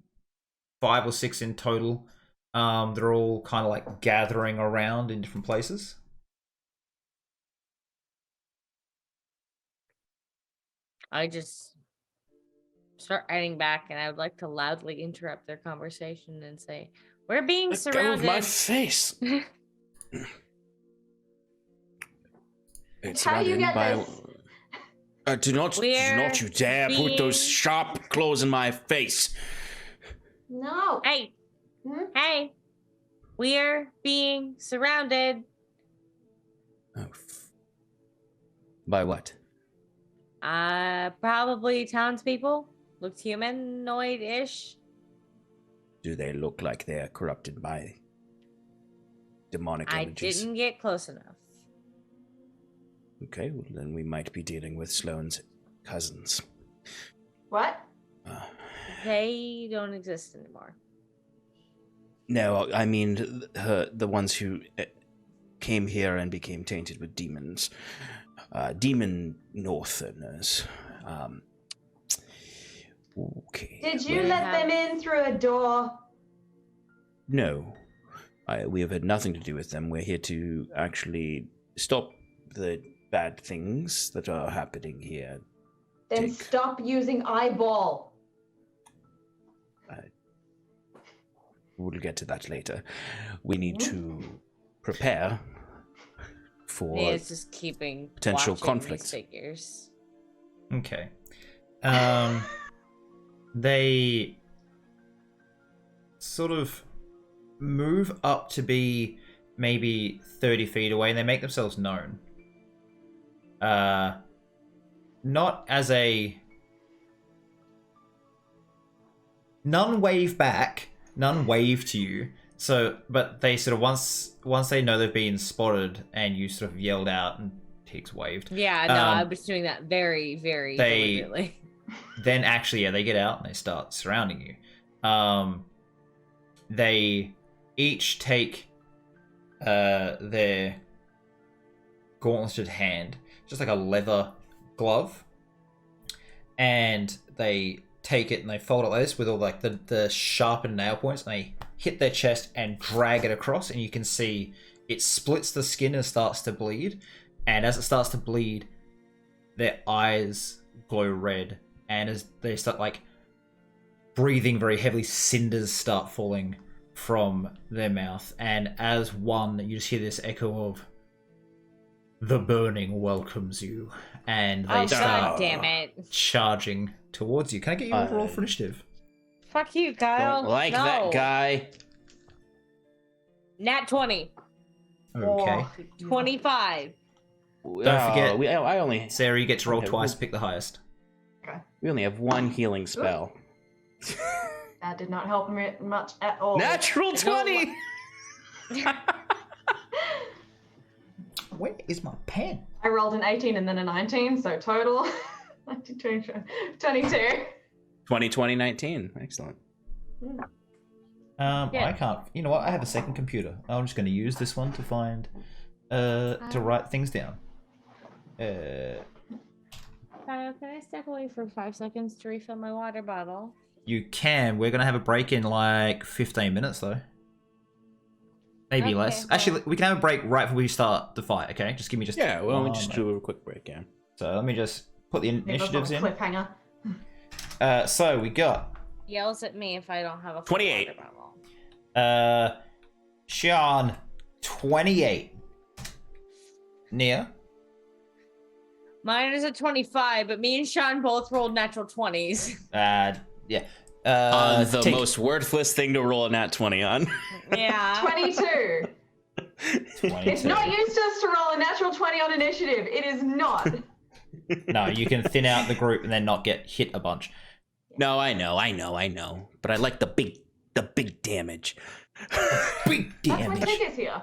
5 or 6 in total. They're all kind of like gathering around in different places. I just start heading back, and I would like to loudly interrupt their conversation and say, "We're being Let go of surrounded." my face. It's How do you surrounded get by. this? Do not you dare put those being- sharp claws in my face. No. Hey, Hmm? hey, we're being surrounded. Oh, by what? Probably townspeople. Looked humanoid-ish. Do they look like they are corrupted by demonic I energies? didn't get close enough. Okay, well, then we might be dealing with Sloane's cousins. What? They don't exist anymore. No, I mean the ones who came here and became tainted with demons. Demon Northerners. Okay. Did you well, let them in through a door? No. We have had nothing to do with them. We're here to actually stop the bad things that are happening here. Then Take- stop using eyeball. We'll get to that later. We need to prepare for Yeah, it's just keeping potential watching conflict. these figures. Okay. They sort of move up to be maybe 30 feet away, and they make themselves known. Not as a... None wave back, none wave to you. So, but they sort of once they know they've been spotted, and you sort of yelled out and Tiggs waved. Yeah, no, I was doing that very, very deliberately. Then actually, yeah, they get out and they start surrounding you. They each take their gauntleted hand, just like a leather glove, and they take it and they fold it like this with all like the sharpened nail points, and they hit their chest and drag it across, and you can see it splits the skin and starts to bleed. And as it starts to bleed, their eyes glow red, and as they start like breathing very heavily, cinders start falling from their mouth, and as one, you just hear this echo of "The burning welcomes you," and they Oh, start God damn it. charging towards you. Can I get you a roll for initiative? Fuck you, Kyle. Don't like No. that guy. Nat 20. Okay. 25. Don't forget- I only Sarah, you get to roll Okay, twice, pick the highest. we only have one healing spell. That did not help me much at all. Natural 20. Where is my pen? I rolled an 18 and then a 19, so total 22. 20, 19. Excellent. Yeah. I can't. You know what? I have a second computer. I'm just going to use this one to find, to write things down. Kyle, can I step away for 5 seconds to refill my water bottle? You can. We're going to have a break in like 15 minutes though. Maybe Okay, less. well- Actually, we can have a break right before we start the fight. Okay, just give me just. Yeah, well, we one just moment. do a quick break, yeah. So let me just put the Maybe I've got initiatives a in. cliffhanger. So we got yells at me if I don't have a full 28. water bottle. Sean, 28. Nia? Mine is a 25, but me and Sean both rolled natural 20s. Yeah. The Tink. most worthless thing to roll a nat 20 on. Yeah. 22. 22. It's not used to us to roll a natural 20 on initiative. It is not. No, you can thin out the group and then not get hit a bunch. No, I know. But I like the big damage. Big That's why damage. Tig is here.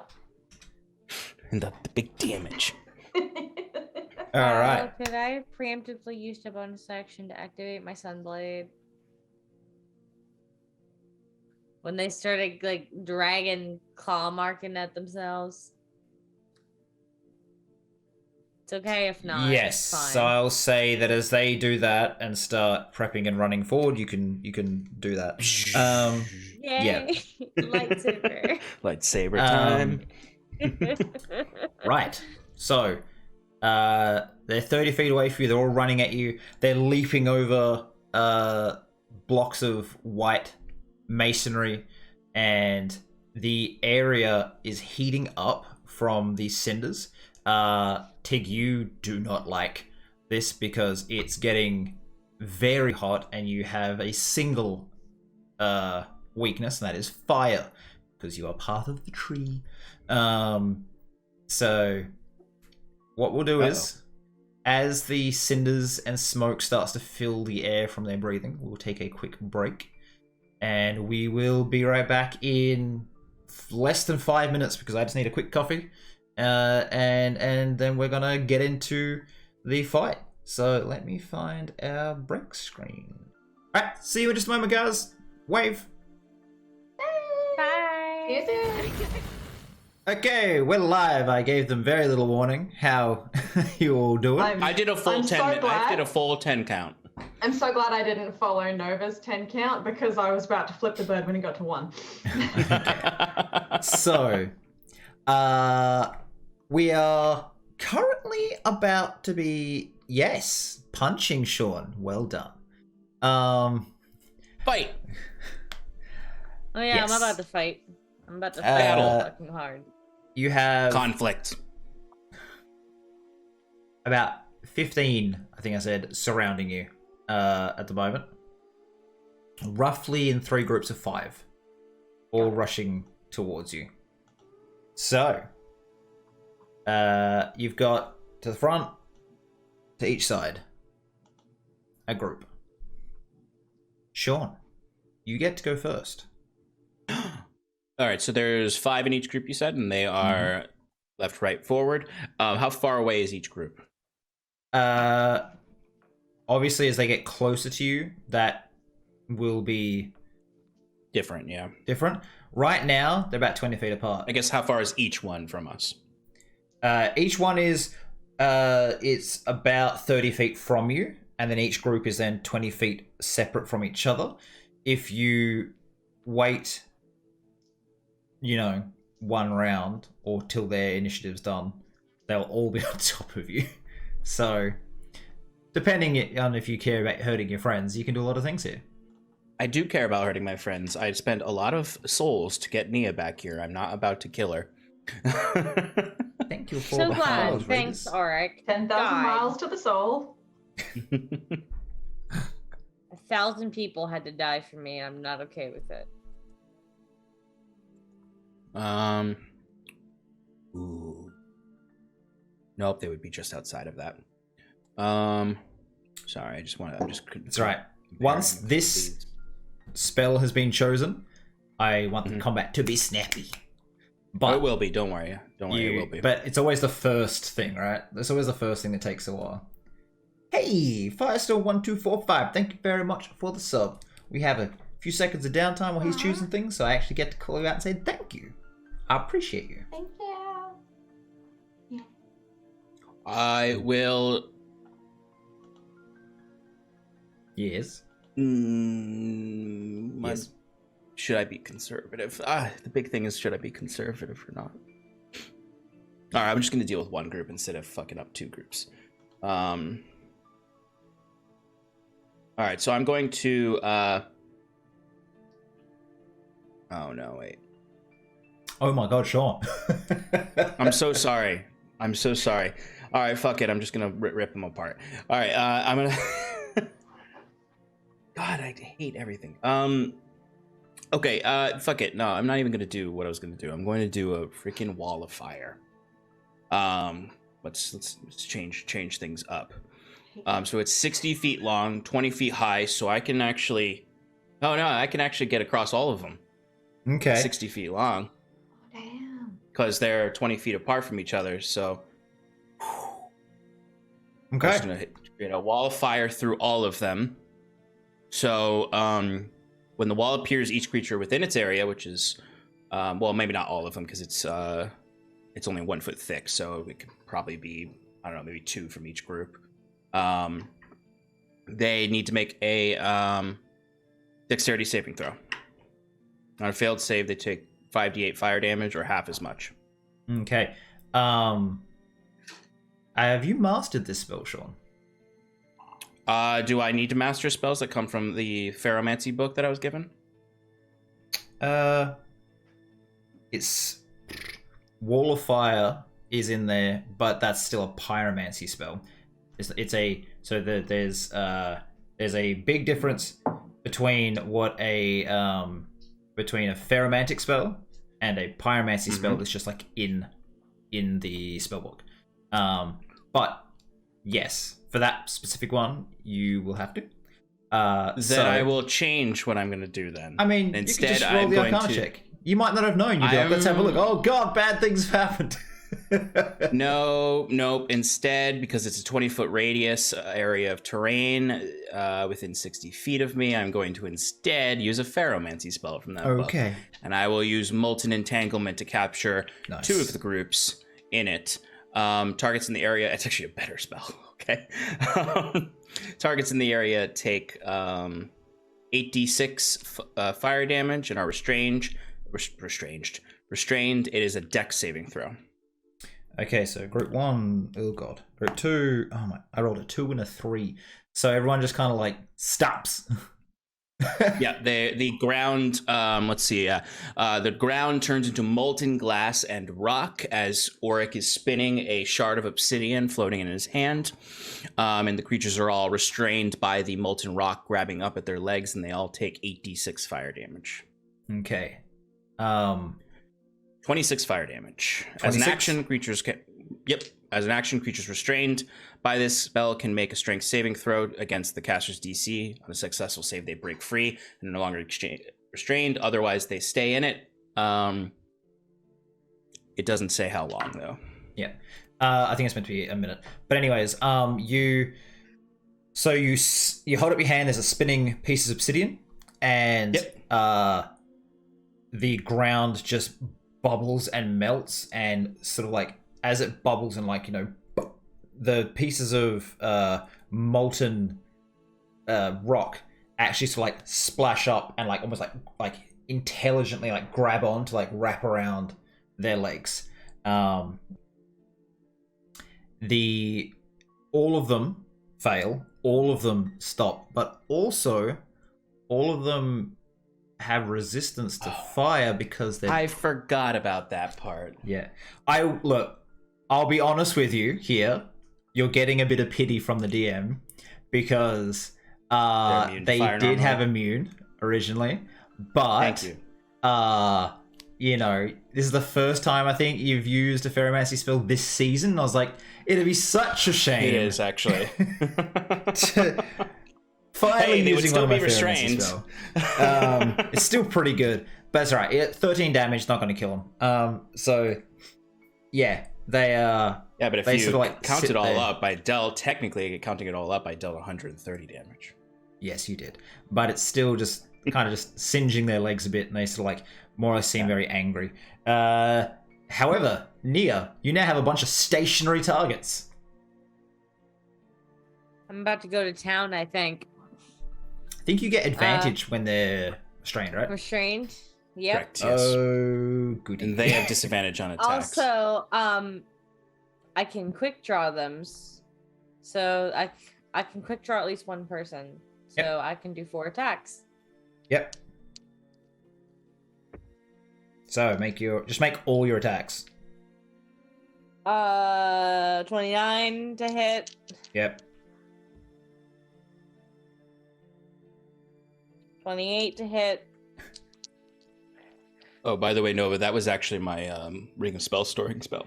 And the big damage. All right. Could I preemptively use a bonus action to activate my Sunblade? When they started like dragging claw marking at themselves. It's okay if not. Yes. It's fine. So I'll say that as they do that and start prepping and running forward, you can do that. Yay! yeah. Lightsaber. Lightsaber time. Right. So they're 30 feet away from you. They're all running at you. They're leaping over blocks of white masonry, and the area is heating up from these cinders. Tig, you do not like this because it's getting very hot, and you have a single weakness, and that is fire, because you are part of the tree. So what we'll do is, as the cinders and smoke starts to fill the air from their breathing, we'll take a quick break, and we will be right back in less than 5 minutes, because I just need a quick coffee. And then we're gonna get into the fight. So let me find our break screen. Alright, see you in just a moment, guys. Wave. Bye. See you soon. Okay, we're live. I gave them very little warning how you all do it. I did a full I'm 10. so I glad. did a full 10 count. I'm so glad I didn't follow Nova's 10 count, because I was about to flip the bird when he got to 1. So, we are currently about to be, yes, punching Sean. Well done. Fight. Oh yeah, Yes. I'm about to fight. I'm about to Battle. fight fucking hard. You have Conflict. about 15, I think I said, surrounding you at the moment. Roughly in 3 groups of 5. All rushing towards you. So, you've got to the front, to each side, a group. Sean, you get to go first. All right, so there's 5 in each group, you said, and they are left, right, forward. How far away is each group? Obviously, as they get closer to you, that will be Different, yeah. different. Right now, they're about 20 feet apart. I guess how far is each one from us? Each one is it's about 30 feet from you, and then each group is then 20 feet separate from each other. If you wait, one round or till their initiative's done, they'll all be on top of you. So, depending on if you care about hurting your friends, you can do a lot of things here. I do care about hurting my friends. I spent a lot of souls to get Nia back here. I'm not about to kill her. Thank you for So the glad. follows, Thanks, Raiders. Auric. 10,000 God. miles to the soul. 1,000 people had to die for me, and I'm not okay with it. Ooh. Nope, they would be just outside of that. Sorry, I'm just. It's all right. Once this spell has been chosen, I want the combat to be snappy. But it will be. Don't worry. Don't worry. It will be. But it's always the first thing, right? It's always the first thing that takes a while. Hey, Firestone1245, thank you very much for the sub. We have a few seconds of downtime while he's choosing things, so I actually get to call you out and say thank you. I appreciate you. Thank you. I will. Yes. Yes. Should I be conservative? The big thing is, should I be conservative or not? All right, I'm just going to deal with one group instead of fucking up 2 groups. All right, so I'm going to Oh no, wait. Oh my god, Sean. I'm so sorry. I'm so sorry. All right, fuck it. I'm just gonna rip them apart. All right, I'm gonna. God, I hate everything. Okay. Fuck it. No, I'm not even gonna do what I was gonna do. I'm going to do a freaking wall of fire. Let's change things up. So it's 60 feet long, 20 feet high. So I can actually. Oh no, I can actually get across all of them. Okay. 60 feet long. Damn. Because they're 20 feet apart from each other. So. I'm Okay. just gonna create a wall of fire through all of them. So when the wall appears, each creature within its area, which is well, maybe not all of them because it's only 1 foot thick, so it could probably be, I don't know, maybe 2 from each group. They need to make a dexterity saving throw. On a failed save, they take 5d8 fire damage or half as much. Okay. Have you mastered this spell, Sean? Do I need to master spells that come from the Pharomancy book that I was given? It's Wall of Fire is in there, but that's still a pyromancy spell. There's a big difference between between a Pharomantic spell and a pyromancy spell that's just like in the spellbook. But yes, for that specific one, you will have to. Then I will change what I'm going to do then. I mean, instead, you could just roll I'm the going Arcana to check. You might not have known. You'd be like, let's have a look. Oh god, bad things have happened. Nope. Instead, because it's a 20-foot radius area of terrain within 60 feet of me, I'm going to instead use a Pharomancy spell from that book. Okay. And I will use Molten Entanglement to capture 2 of the groups in it. Targets in the area, it's actually a better spell, okay? Targets in the area take 8d6 fire damage and are restrained. Restrained, it is a dex saving throw. Okay, so group 1, oh god. Group 2, oh my, I rolled a 2 and a 3. So everyone just kind of like stops. Yeah, the ground, let's see, the ground turns into molten glass and rock as Auric is spinning a shard of obsidian floating in his hand. And the creatures are all restrained by the molten rock grabbing up at their legs, and they all take 8d6 fire damage. Okay. 26 fire damage. 26? As an action, creatures can... Yep. As an action, creatures restrained by this spell can make a strength saving throw against the caster's DC. On a successful save, they break free and are no longer restrained. Otherwise, they stay in it. It doesn't say how long, though. Yeah. I think it's meant to be a minute. But anyways, you hold up your hand, there's a spinning piece of obsidian, and the ground just bubbles and melts, and sort of like as it bubbles and like, you know, the pieces of molten rock actually sort of like splash up and like almost like intelligently like grab on to like wrap around their legs. All of them fail, all of them stop, but also all of them have resistance to fire because they're... I forgot about that part. Yeah. I'll be honest with you here. You're getting a bit of pity from the DM because they did have immune originally, but thank you. You know, this is the first time I think you've used a Pharomancy spell this season. I was like, it'd be such a shame. It is actually. Finally, they would using still one of be my restrained. spell. It's still pretty good, but it's alright. 13 damage, not going to kill them. So yeah, they yeah, but if they you sort of like count sit it all there. up, I dealt technically counting it all up, I dealt 130 damage. Yes, you did, but it's still just kind of just singeing their legs a bit, and they sort of like more or less seem very angry. However, Nia, you now have a bunch of stationary targets. I'm about to go to town, I think. I think you get advantage when they're restrained, right? Restrained? Yep. Correct, yes. Oh, goody. And they have disadvantage on attacks. Also, I can quick draw them. So I can quick draw at least one person. So I can do 4 attacks. Yep. So make all your attacks. 29 to hit. Yep. 28 to hit. Oh, by the way, Nova, that was actually my Ring of Spell storing spell.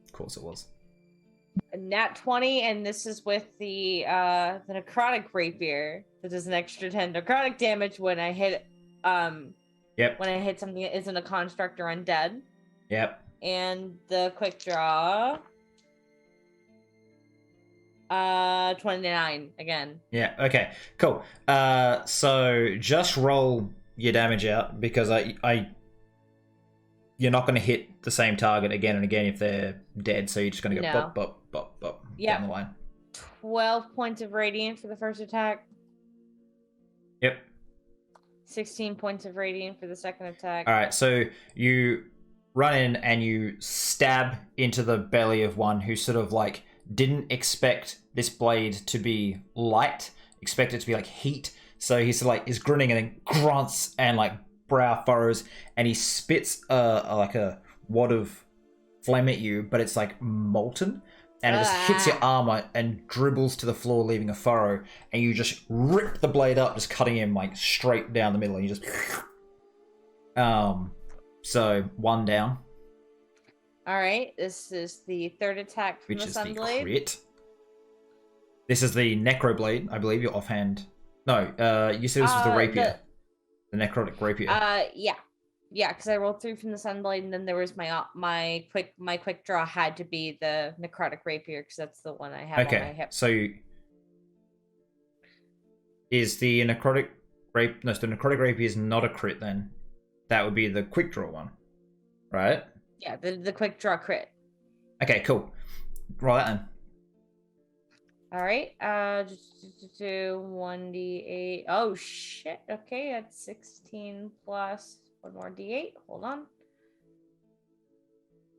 Of course it was. A nat 20, and this is with the necrotic rapier. That does an extra 10 necrotic damage when I hit Yep. when I hit something that isn't a construct or undead. Yep. And the quick draw. 29 again. Yeah, okay. Cool. So just roll your damage out because you're not going to hit the same target again and again if they're dead, so you're just going to go No. bop, down Yep. the line. 12 points of radiant for the first attack. Yep. 16 points of radiant for the second attack. All right, so you run in and you stab into the belly of one who sort of like didn't expect this blade to be light, expect it to be like heat. So he's like is grinning and then grunts and like brow furrows, and he spits like a wad of phlegm at you, but it's like molten, and it just hits your armor and dribbles to the floor, leaving a furrow, and you just rip the blade up, just cutting him like straight down the middle, and you just so one down. All right, this is the third attack from Which the is the Sunblade. crit. This is the Necroblade, I believe. Your offhand. No, you said this was the rapier. The necrotic rapier. Yeah, because I rolled 3 from the Sunblade, and then there was my quick draw had to be the necrotic rapier because that's the one I have on my hip. So is the necrotic rapier? No, so the necrotic rapier is not a crit. Then that would be the quick draw one, right? Yeah, the quick draw crit. Okay, cool. Roll that then. All right, just do 1d8. Oh shit. Okay, that's 16 plus one more d8. Hold on.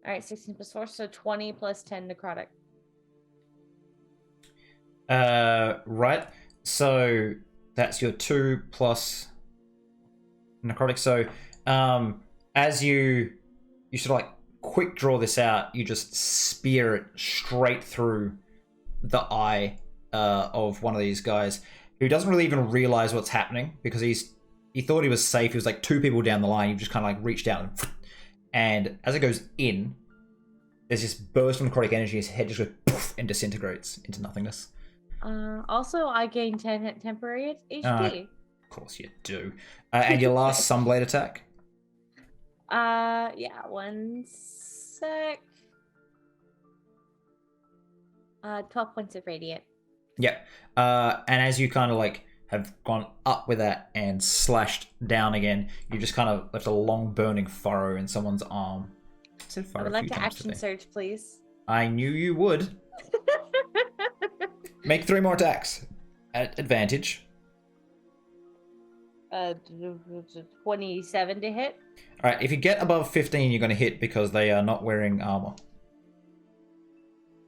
All right, 16 plus 4, so 20 plus 10 necrotic. Right. So that's your 2 plus necrotic. So, as you sort of like quick draw this out, you just spear it straight through the eye of one of these guys who doesn't really even realize what's happening because he thought he was safe. He was like 2 people down the line. You just kind of like reached out and as it goes in, there's this burst of necrotic energy. His head just goes poof and disintegrates into nothingness. Also, I gain 10 temporary HP. Of course you do. And your last Sunblade attack? Yeah, 1 sec. 12 points of radiant. Yep. And as you kind of like have gone up with that and slashed down again, you just kind of left a long burning furrow in someone's arm. I said I furrow would a like few to times action today. surge, please. I knew you would. Make 3 more attacks at advantage. 27 to hit. All right. If you get above 15, you're going to hit because they are not wearing armor.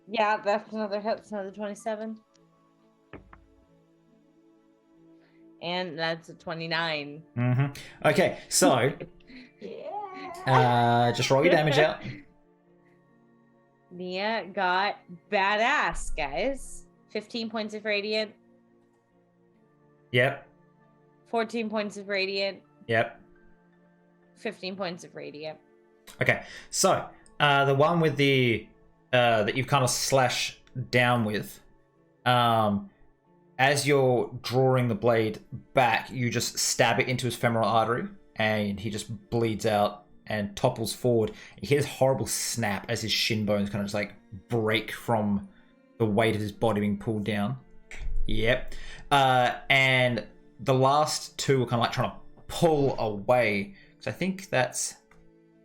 Yeah, that's another hit. That's another 27. And that's a 29. Mm-hmm. Okay, so Yeah. just roll your damage out. Nia got badass, guys. 15 points of radiant, Yep. 14 points of radiant, Yep. 15 points of radiant. Okay, so the one with the that you've kind of slashed down with, as you're drawing the blade back, you just stab it into his femoral artery, and he just bleeds out and topples forward. You hear this horrible snap as his shin bones kind of just like break from the weight of his body being pulled down. Yep. And the last 2 are kind of like trying to pull away. So I think that's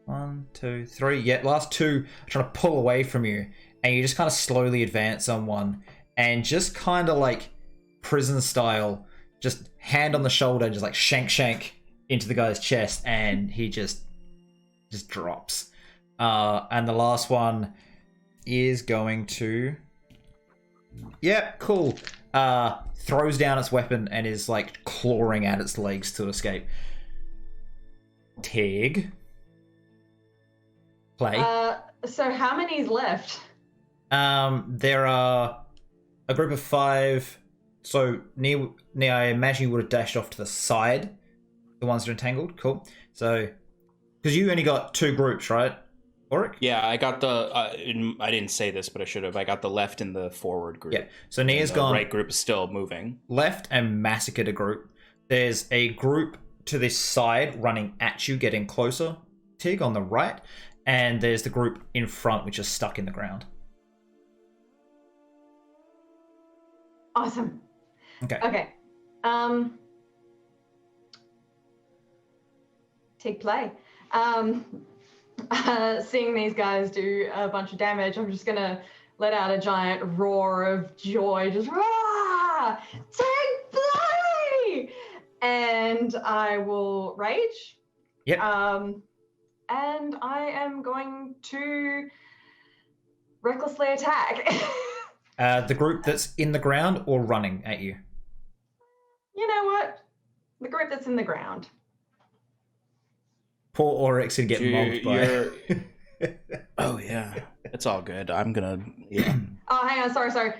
1, 2, 3. Yeah, last 2 are trying to pull away from you, and you just kind of slowly advance on one, and just kind of like prison style, just hand on the shoulder, just like shank into the guy's chest, and he just drops. And the last one is going to, yeah, cool. Throws down its weapon and is like clawing at its legs to escape. Tig. play. So how many's left? There are a group of 5. So near, I imagine you would have dashed off to the side. The ones that are entangled. Cool. So, because you only got 2 groups, right, Oric? Yeah, I got the. I didn't say this, but I should have. I got the left and the forward group. Yeah. So Nia's the gone. Right group is still moving. Left and massacred a group. There's a group to this side running at you, getting closer. Tig on the right, and there's the group in front, which is stuck in the ground. Awesome. Okay. Okay. Take play. Seeing these guys do a bunch of damage, I'm just gonna let out a giant roar of joy, just rah! Take play! And I will rage. Yep. And I am going to recklessly attack. The group that's in the ground or running at you? You know what? The group that's in the ground. Poor Oryx would get mobbed by. Oh yeah, it's all good. I'm gonna. Yeah. Oh, hang on. Sorry.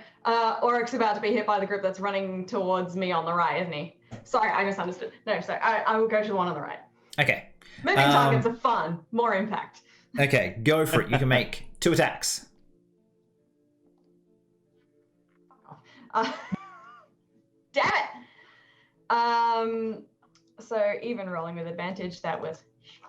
Oryx about to be hit by the group that's running towards me on the right, isn't he? Sorry, I misunderstood. No, sorry. I will go to the one on the right. Okay. Moving targets are fun. More impact. Okay, go for it. You can make 2 attacks. Damn it. So even rolling with advantage, that was shit.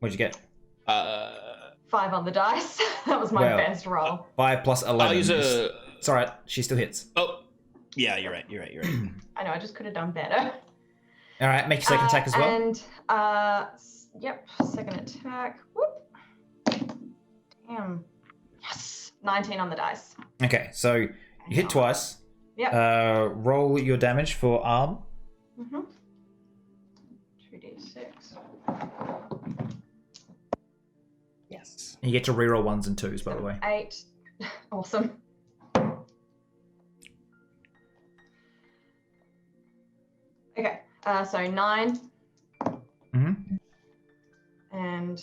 What'd you get? 5 on the dice. That was my best roll. 5 plus 11. I'll use a. It's alright, she still hits. Oh, yeah, you're right. I know, I just could have done better. Alright, make your second attack as well. And, yep, second attack. Whoop. Damn. Yes. 19 on the dice. Okay, so you hit twice. Yep. Roll your damage for arm. 2d6. Yes. And you get to reroll 1s and 2s, by the way. 8. Awesome. Okay, so 9. And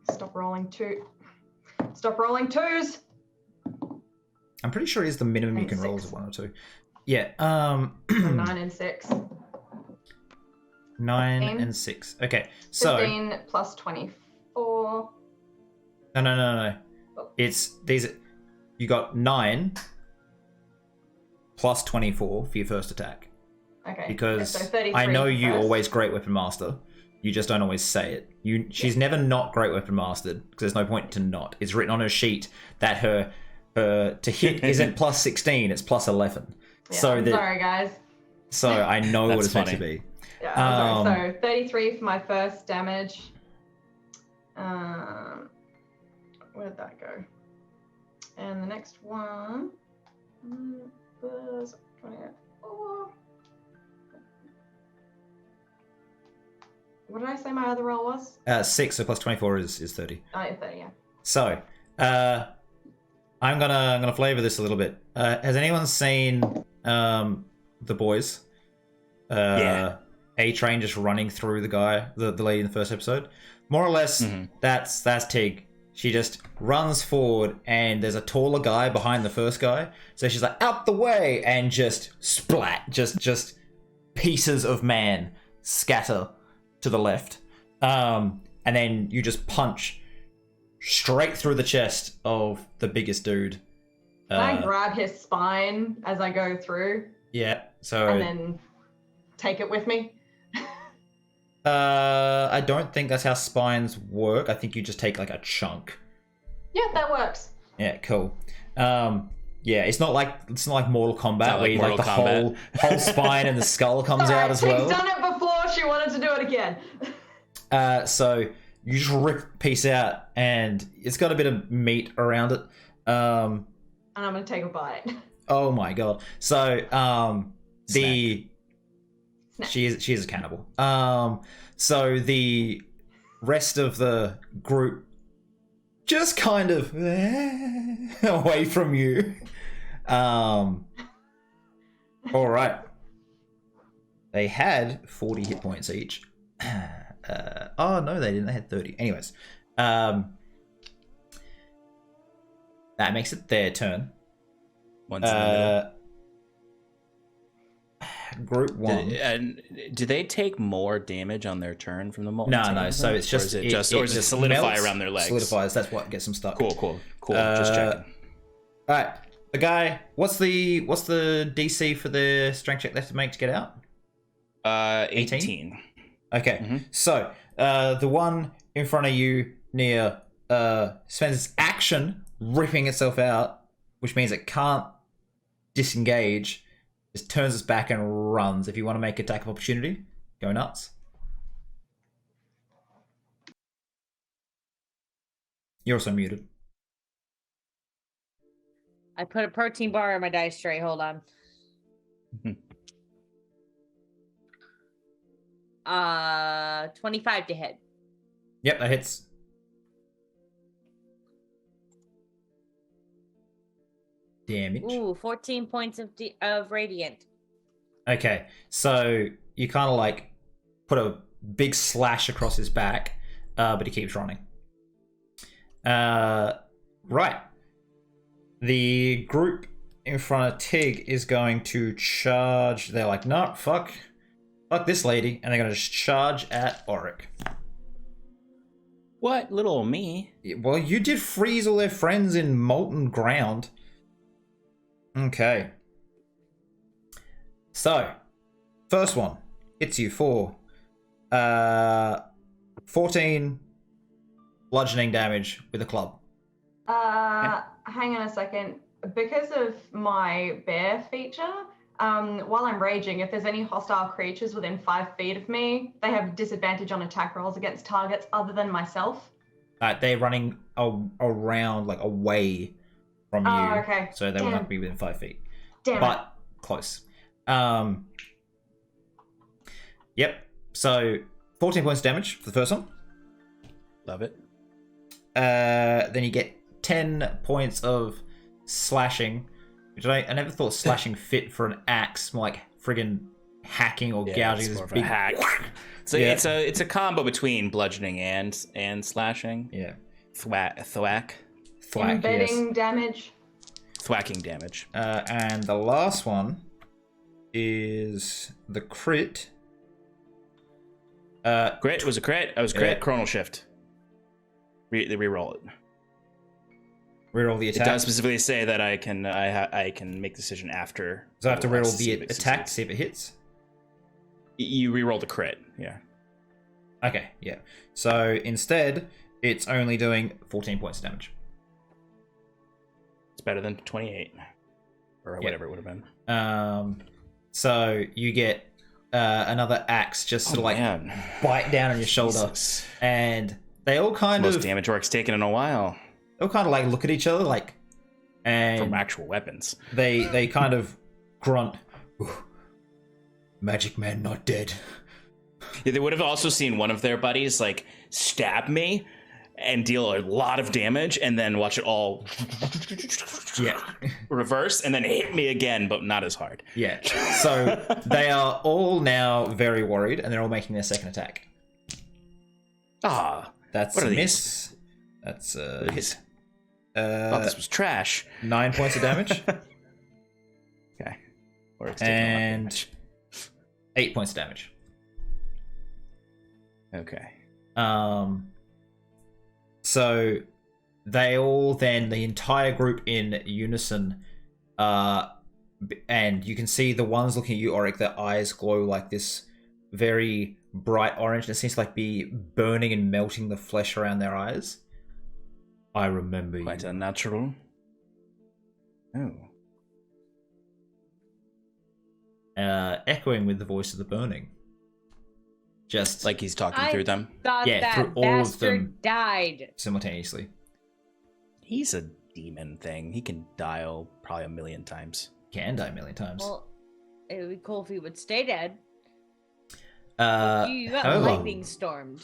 stop rolling 2. Stop rolling 2s. I'm pretty sure it is the minimum you And can roll 6. is 1 or 2. Yeah. So 9 and 6. 9 15. and 6. Okay, so 15 plus 24. No. Oh. It's these. You got 9 plus 24 for your first attack. Okay. Because so 33 I know you first. always Great Weapon Master. You just don't always say it. She's never not Great Weapon Mastered because there's no point to not. It's written on her sheet that her to hit isn't plus 16, it's plus 11. Yeah, so I'm sorry, guys. So I know what That's it's meant to funny. be. Yeah, I'm sorry. So 33 for my first damage. Where did that go? And the next one was 24. What did I say my other roll was? 6, so plus 24 is 30. Oh, yeah, 30, yeah. So, I'm gonna flavor this a little bit. Has anyone seen The Boys? Yeah. A-Train just running through the guy, the lady in the first episode. More or less, that's Tig. She just runs forward, and there's a taller guy behind the first guy. So she's like, out the way, and just splat, just pieces of man scatter to the left. And then you just punch straight through the chest of the biggest dude. Can I grab his spine as I go through? Yeah, so... And then take it with me? I don't think that's how spines work. I think you just take like a chunk. Yeah, that works. Yeah, cool. Yeah, it's not like Mortal Kombat where Mortal the Kombat. whole spine and the skull comes out as well. She's done it before. She wanted to do it again. So you just rip a piece out, and it's got a bit of meat around it. And I'm gonna take a bite. Oh my god! So Snack. she is a cannibal. So the rest of the group just kind of away from you. All right. They had 40 hit points each. Oh no, they didn't. They had 30. Anyways, That makes it their turn. One's in the middle. Group 1. Do they take more damage on their turn from the molten No. tangle? So it's just or does it solidify melts, around their legs? Solidifies. That's what gets them stuck. Cool. Just checking. All right, the guy. What's the DC for the strength check they have to make to get out? 18. Okay, so the one in front of you near spends its action ripping itself out, which means it can't disengage. Just turns its back and runs. If you want to make attack of opportunity, go nuts. You're also muted. I put a protein bar in my dice tray. Hold on. 25 to hit. Yep, that hits. Damage. Ooh, 14 points of radiant. Okay, so you kind of like put a big slash across his back, but he keeps running. Right. The group in front of Tig is going to charge. They're like, no, fuck this lady, and they're going to just charge at Auric. What? Little old me? Well, you did freeze all their friends in molten ground. Okay. So, first one hits you for 14 bludgeoning damage with a club. Hang on a second. Because of my bear feature, while I'm raging, if there's any hostile creatures within 5 feet of me, they have disadvantage on attack rolls against targets other than myself. They're running around, like away from you. Oh, okay. So they will not be within 5 feet. Damn Close. Yep. So 14 points damage for the first one. Love it. Then you get 10 points of slashing, which I never thought slashing fit for an axe, more like friggin' hacking or gouging. It's This more of a big hack. So Yeah. it's a combo between bludgeoning and slashing. Yeah. Thwack. Embedding damage. Thwacking damage. And the last one is the crit. Crit was a crit. I was crit. Yeah. Chronal shift. Reroll it. Reroll the It attack. does specifically say that I can make decision after. So I have to reroll the see if it attack to succeeds. see if it hits. You reroll the crit. Yeah. Okay, yeah. So instead, it's only doing 14 points of damage. It's better than 28 or whatever it would have been. So you get another axe just sort of like man. bite down on your shoulder, Jesus. and they all kind Most of damage work's taken in a while like look at each other like, and from actual weapons. they kind of grunt. "Ooh, Magic Man not dead." Yeah, they would have also seen one of their buddies like stab me and deal a lot of damage, and then watch it all Yeah, reverse, and then hit me again, but not as hard. yeah. So they are all now very worried, and they're all making their second attack. That's what a are miss. That's these? Thought this was trash. 9 points of damage. Okay. Or it's taking a lot of And damage. 8 points of damage. Okay. So they all then, the entire group in unison, and you can see the ones looking at you, Auric, their eyes glow like this very bright orange, and it seems to like be burning and melting the flesh around their eyes. I remember Quite you. unnatural. Oh. Echoing with the voice of the burning. Just Like he's talking I- through them. Thought Yeah, that through all of them. bastard died. simultaneously. He's a demon thing. He can dial probably 1,000,000 times. Can die a million times. Well, it would be cool if he would stay dead. Uh, You got however, lightning stormed.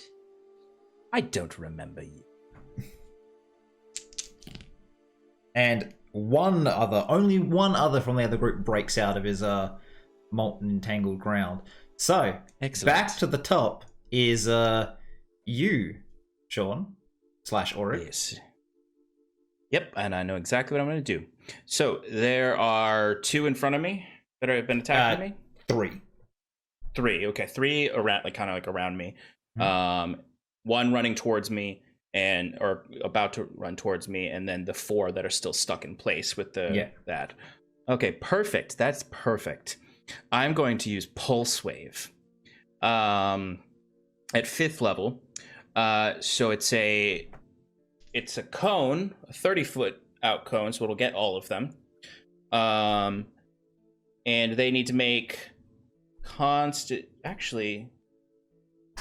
I don't remember you. And only one other from the other group breaks out of his molten entangled ground. So Excellent. back to the top is you, Sean / Auric. Yes. Yep, and I know exactly what I'm going to do. So there are 2 in front of me that have been attacking me. 3. 3. Okay, 3 around, like kind of like around me. Mhm. 1 running towards me or about to run towards me, and then the 4 that are still stuck in place with that. Okay, perfect. That's perfect. I'm going to use Pulse Wave. At 5th level. So it's a cone, a 30-foot out cone, so it'll get all of them. And they need to make actually,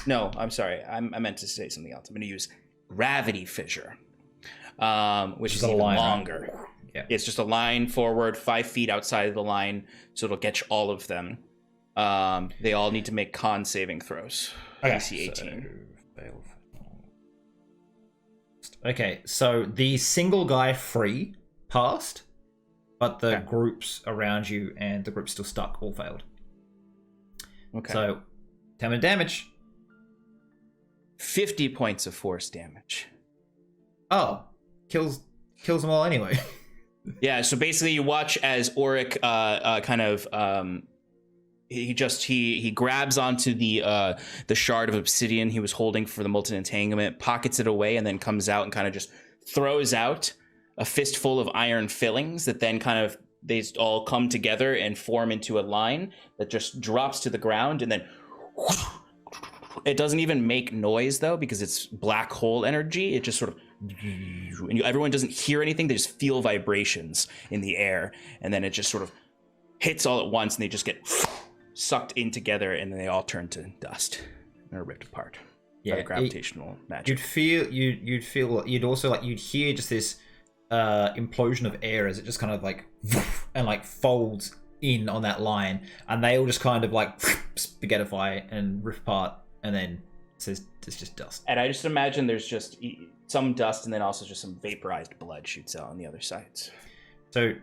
no, I'm sorry. I meant to say something else. I'm going to use Gravity Fissure, which is even longer. Right? Yeah. It's just a line forward, 5 feet outside of the line, so it'll get all of them. They all need to make con saving throws. AC 18. Okay, so the single guy free passed, but the groups around you and the group still stuck all failed. Okay. So, 10 minute damage. 50 points of force damage. Oh, kills them all anyway. Yeah, so basically you watch as Auric he grabs onto the shard of obsidian he was holding for the molten entanglement, pockets it away, and then comes out and kind of just throws out a fistful of iron fillings that then kind of they all come together and form into a line that just drops to the ground, and then it doesn't even make noise though because it's black hole energy. It just sort of, and everyone doesn't hear anything. They just feel vibrations in the air, and then it just sort of hits all at once, and they just get sucked in together, and then they all turn to dust and are ripped apart. Yeah, gravitational magic. You'd hear just this implosion of air as it just kind of like and like folds in on that line, and they all just kind of like spaghettify and rip apart, and then it's just dust. And I just imagine there's just some dust, and then also just some vaporized blood shoots out on the other sides. So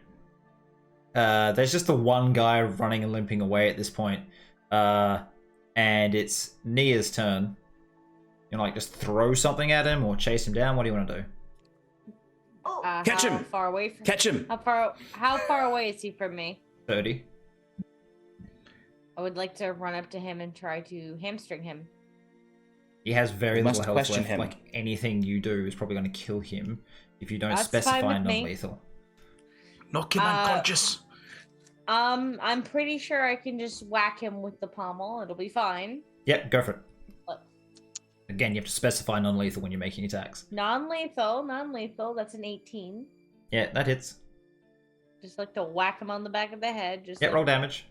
there's just the one guy running and limping away at this point, and it's Nia's turn. You know, like just throw something at him or chase him down. What do you want to do? Catch him! Far away from Catch him! How far away is he from me? 30. I would like to run up to him and try to hamstring him. He has very little health left. Him. Like anything you do is probably going to kill him if you don't specify non-lethal. Knock him unconscious. I'm pretty sure I can just whack him with the pommel. It'll be fine. Yep, go for it. Again, you have to specify non-lethal when you're making attacks. Non-lethal. That's an 18. Yeah, that hits. Just like to whack him on the back of the head. Just roll damage.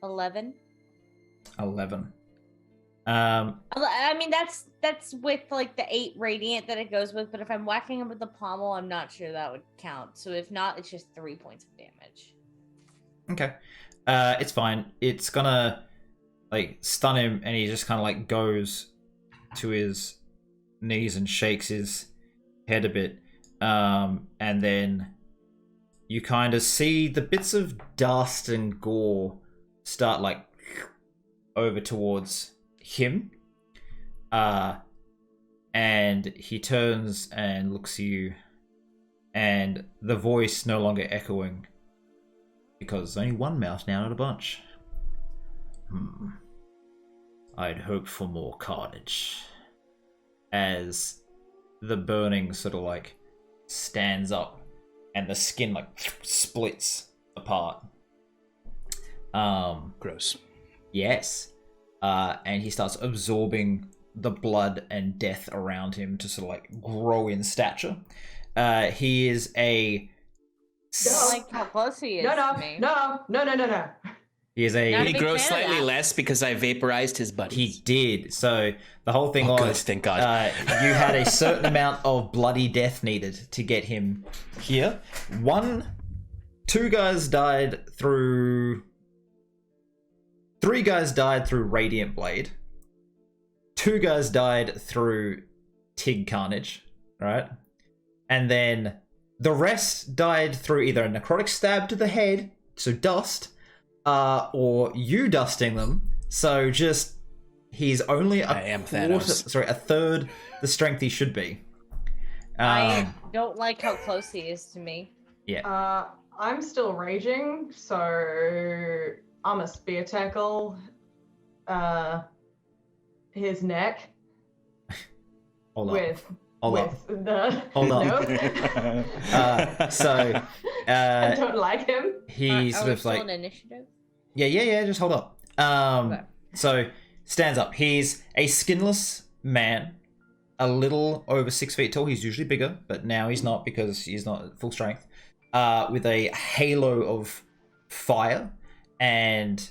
11. 11. I mean, that's with like the 8 radiant that it goes with, but if I'm whacking him with the pommel, I'm not sure that would count. So if not, it's just 3 points of damage. Okay. It's fine. It's gonna like stun him, and he just kind of like goes to his knees and shakes his head a bit. And then you kind of see the bits of dust and gore start like over towards him, and he turns and looks at you, and the voice no longer echoing because there's only one mouse now, not a bunch. I'd hoped for more carnage. As the burning sort of like stands up and the skin like splits apart. Gross. Yes. And he starts absorbing the blood and death around him to sort of like grow in stature. He is a... Like how close he is to me. No. He is a... He grows slightly less because I vaporized his buddies. He did. So the whole thing was... Good, thank God. You had a certain amount of bloody death needed to get him here. 2 guys died through... 3 guys died through Radiant Blade. 2 guys died through Tig Carnage, right? And then the rest died through either a necrotic stab to the head, so dust, or you dusting them. So just he's only I am Thanos. a third the strength he should be. I don't like how close he is to me. Yeah. I'm still raging, so I'm a spear tackle his neck Hold with on. the Hold on. no. So I don't like him. he Are sort we of still like in initiative? yeah. Just hold up. Okay. So stands up. He's a skinless man, a little over 6 feet tall. He's usually bigger, but now he's not because he's not at full strength. With a halo of fire, and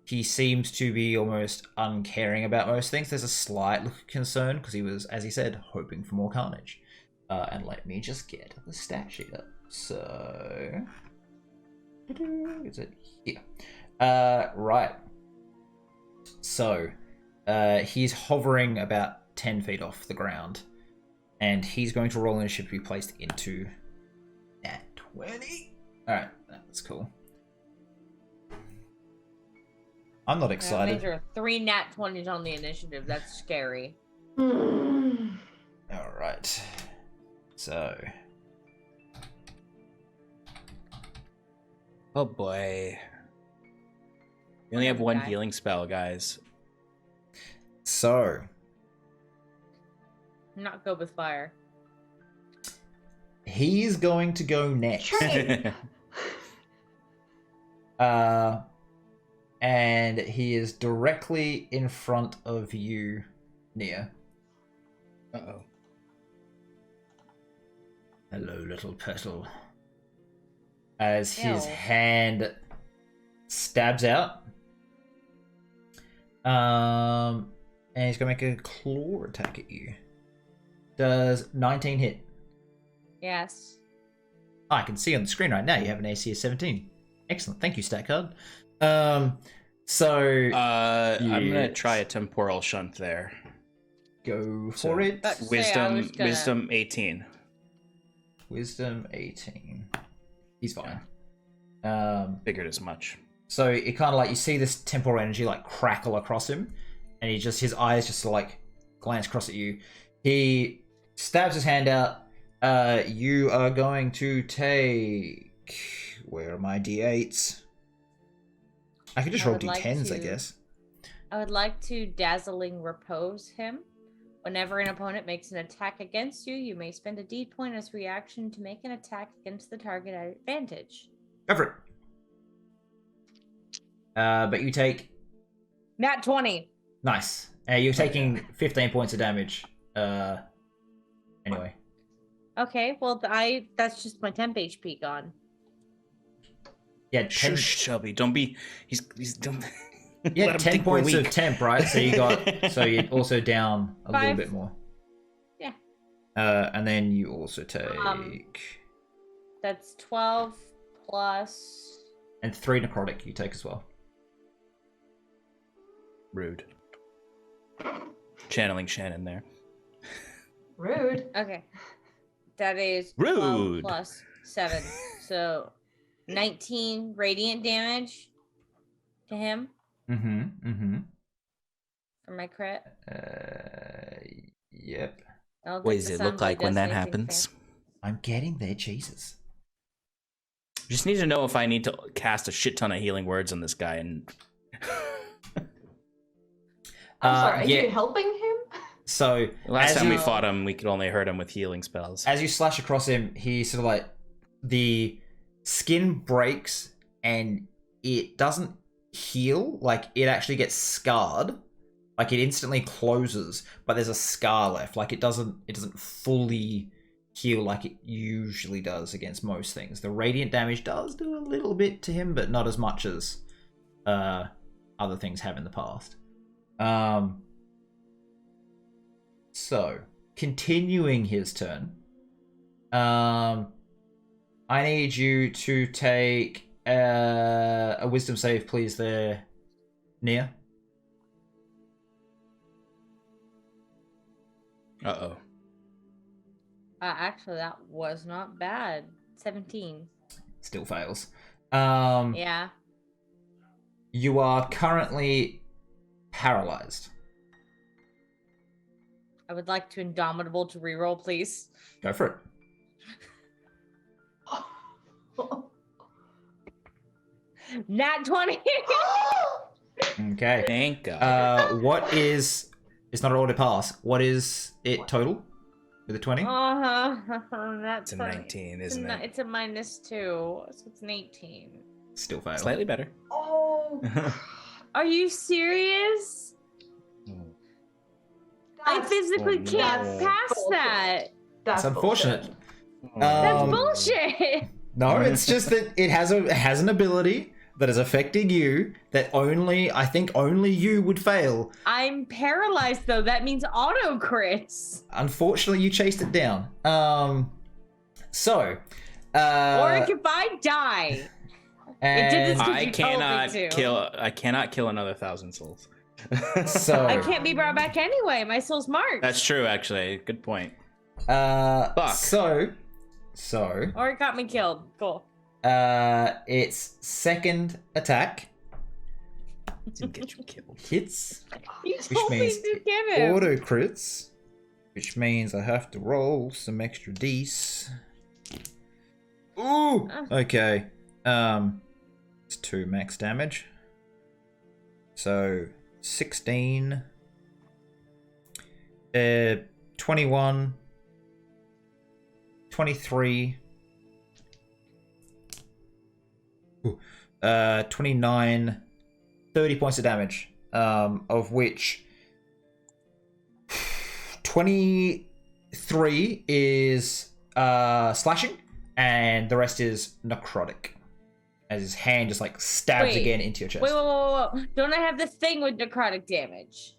he seems to be almost uncaring about most things. There's a slight look of concern because he was, as he said, hoping for more carnage. And let me just get the stat sheet up. So, is it here? Right. So, he's hovering about 10 feet off the ground, and he's going to roll initiative to be placed into that 20. All right, that's cool. I'm not That excited. means there are 3 nat 20s on the initiative. That's scary. Hmm. All right. So, Oh boy. You only have one Guy. healing spell, guys. so Not good with fire. he's going to go next. Train. And he is directly in front of you, Nia. Uh-oh. Hello, little petal. As his Ew. hand stabs out. And he's gonna make a claw attack at you. Does 19 hit? Yes. I can see on the screen right now you have an AC of 17. Excellent, thank you, stat card. So I'm gonna yes. try a temporal shunt there. Go for So- it. That's- Say, I was gonna- Wisdom 18. Wisdom 18. He's fine. Figured as much. So it kind of like you see this temporal energy like crackle across him, and he just his eyes just like glance across at you. He stabs his hand out. You are going to take. Where are my d8s? I could just I roll would like d10s, I to- guess. I would like to dazzling repose him. Whenever an opponent makes an attack against you, you may spend a D point as reaction to make an attack against the target at advantage. Go for it. But you take Nat 20. nice. You're taking 15 points of damage. Anyway. Okay, well that's just my temp HP gone. Yeah, 10, Shush, Shelby. Don't be. He's don't. yeah, let him 10 think we're points of weak. temp, right? So you got so you're also down a little 5. bit more. Yeah. And then you also take That's 12 plus. and 3 necrotic you take as well. Rude. Channeling Shannon there. Rude. Okay. That is 12 Rude. plus 7. So 19 radiant damage to him for my crit. Yep. I don't What think does the it look sunblade like when does that anything happens? fancy. I'm getting there, Jesus. Just need to know if I need to cast a shit ton of healing words on this guy and I'm sorry, are yeah. you helping him? So last as time we you- fought him, we could only hurt him with healing spells. as you slash across him, he sort of like the skin breaks and it doesn't heal. Like it actually gets scarred. Like it instantly closes, but there's a scar left. Like it doesn't fully heal like it usually does against most things. The radiant damage does do a little bit to him, but not as much as other things have in the past. So continuing his turn, I need you to take a wisdom save, please. There, Nia. Uh-oh. Actually, that was not bad. 17. Still fails. Yeah. You are currently paralyzed. I would like to Indomitable to reroll, please. Go for it. Nat 20. Okay. Thank God. What is... It's not an order pass. What is it total? With a 20? That's It's a 19, isn't it? It's a -2, so it's an 18. Still fail. Slightly better. Oh. Are you serious? I That's- physically Oh, can't no. pass that. That's It's unfortunate. bullshit. That's Um, bullshit. No, it's just that it has an ability that is affecting you that I think only you would fail. I'm paralyzed though. That means auto crits. Unfortunately, you chased it down. So, Or if I die. It did this and to- I cannot kill another 1,000 souls. so, I can't be brought back anyway. My soul's marked. That's true, actually. Good point. Fuck. So, Or it got me killed. Cool. its second attack Didn't get you killed. hits, You which told me means to give him. auto crits, which means I have to roll some extra dice. Ooh. Okay. It's 2 max damage. So 16, 21, 23, 29, 30 points of damage, of which 23 is slashing, and the rest is necrotic. As his hand just like stabs Wait. again into your chest. Wait. Don't I have this thing with necrotic damage?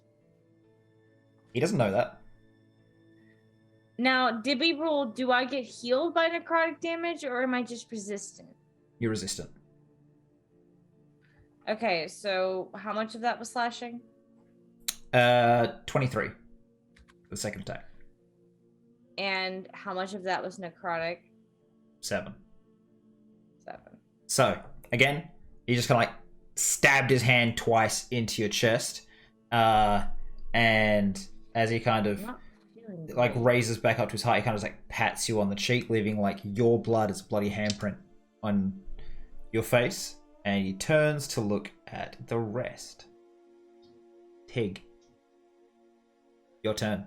He doesn't know that. Now, Dibby rule, do I get healed by necrotic damage or am I just resistant? You're resistant. Okay, so how much of that was slashing? 23. The second attack. And how much of that was necrotic? 7. 7. So, again, he just kind of like stabbed his hand twice into your chest. And as he kind of I'm not feeling like great. raises back up to his heart, he kind of just like pats you on the cheek, leaving like your blood as a bloody handprint on your face. And he turns to look at the rest. Tig. Your turn.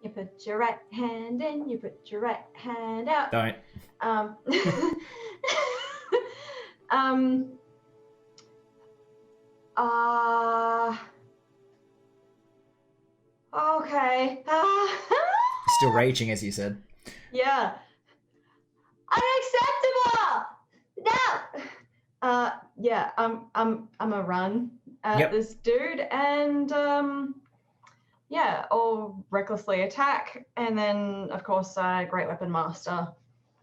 You put your right hand in, you put your right hand out. Don't. Um, um, okay. Still raging, as you said. Yeah. Unacceptable! No! Yeah, I'm a run at Yep. this dude and, yeah, I'll recklessly attack, and then, of course, Great Weapon Master.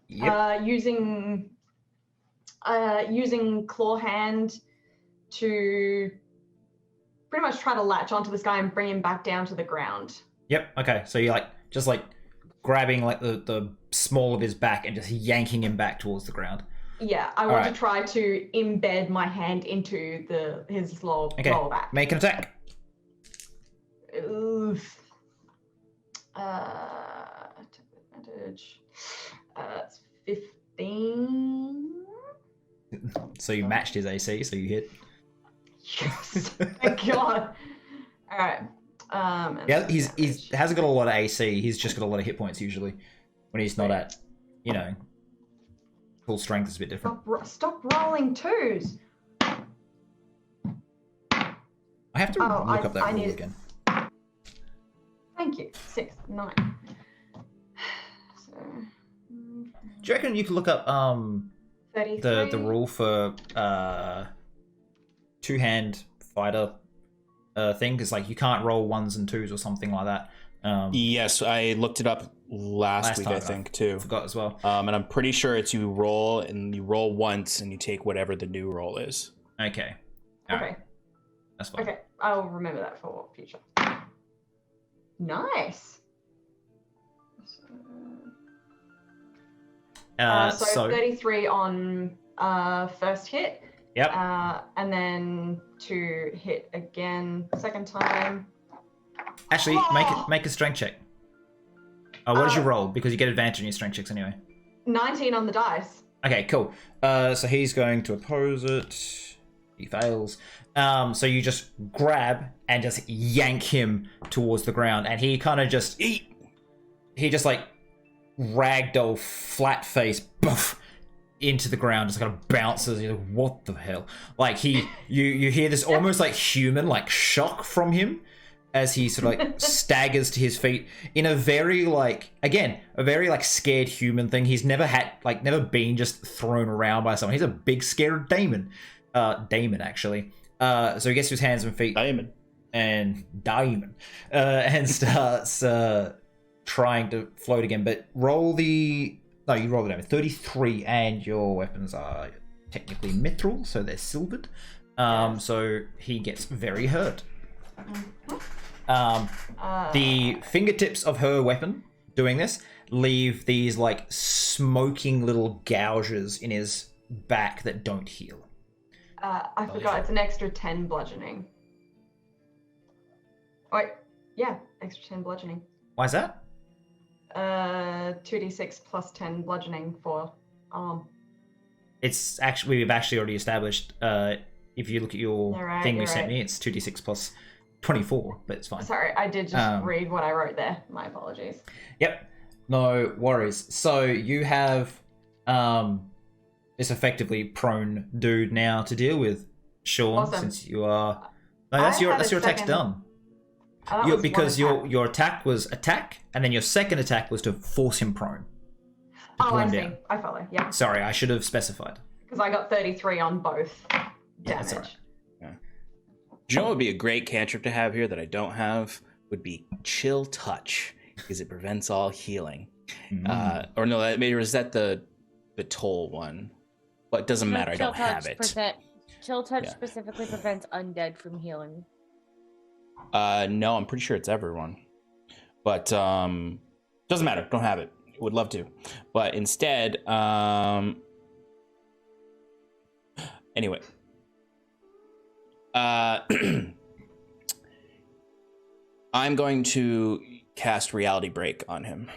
Yep. Using claw hand to pretty much try to latch onto this guy and bring him back down to the ground. Yep. Okay. So you're like just like grabbing like the small of his back and just yanking him back towards the ground. Yeah, I want Alright. to try to embed my hand into his lower back. Make an attack. Oof. Advantage. That's 15. So you matched his AC, so you hit. Yes. Thank God. All right. And Yeah, he damage. hasn't got a lot of AC. He's just got a lot of hit points usually. When he's not at, full strength, is a bit different. Stop rolling twos. I have to Oh, look up that I rule need- again. Thank you. 6, 9. So Do you reckon you could look up 33. the rule for two-hand fighter thing? Because like you can't roll 1s and 2s or something like that. Yes, I looked it up last week, time, I think, too. Forgot as well. And I'm pretty sure it's you roll once and you take whatever the new roll is. Okay. All right. Okay. That's fine. Okay. I'll remember that for future. Nice. So, So 33 on first hit Yep. And then to hit again, second time. Actually, make a strength check. Oh, what did you roll? Because you get advantage on your strength checks anyway. 19 on the dice. Okay, cool. So he's going to oppose it. He fails. So you just grab and just yank him towards the ground, and he kind of just just like ragdoll flat face boof, into the ground, just kind of bounces. You're like, what the hell? Like you hear this almost like human like shock from him as he sort of like staggers to his feet in a very like, again, a very like scared human thing. He's never been just thrown around by someone. He's a big scared Damon. Damon actually. So he gets to his hands and feet. Damon. And starts trying to float again. But you roll the damage. 33, and your weapons are technically mithril, so they're silvered. So he gets very hurt. The fingertips of her weapon doing this leave these like smoking little gouges in his back that don't heal. I forgot, it's an extra 10 bludgeoning. Wait, yeah, extra 10 bludgeoning. Why is that? 2d6 plus 10 bludgeoning for arm. It's actually, we've actually already established, if you look at your thing you sent me, it's 2d6 plus 24, but it's fine. Sorry, I did just read what I wrote there. My apologies. Yep, no worries. So you have this effectively prone dude now to deal with, Sean, Awesome. since you are... No, that's your attack's done. Because your attack was attack, and then your second attack was to force him prone. Oh, I see. Down. I follow, yeah. Sorry, I should have specified. Because I got 33 on both damage. Yeah, that's all right. Do you know what would be a great cantrip to have here that I don't have? Would be Chill Touch, because it prevents all healing. Or no, maybe was that the toll one? But it doesn't matter, I don't have it. Chill Touch specifically prevents undead from healing. No, I'm pretty sure it's everyone. But doesn't matter, don't have it. Would love to. But instead, anyway. I'm going to cast Reality Break on him.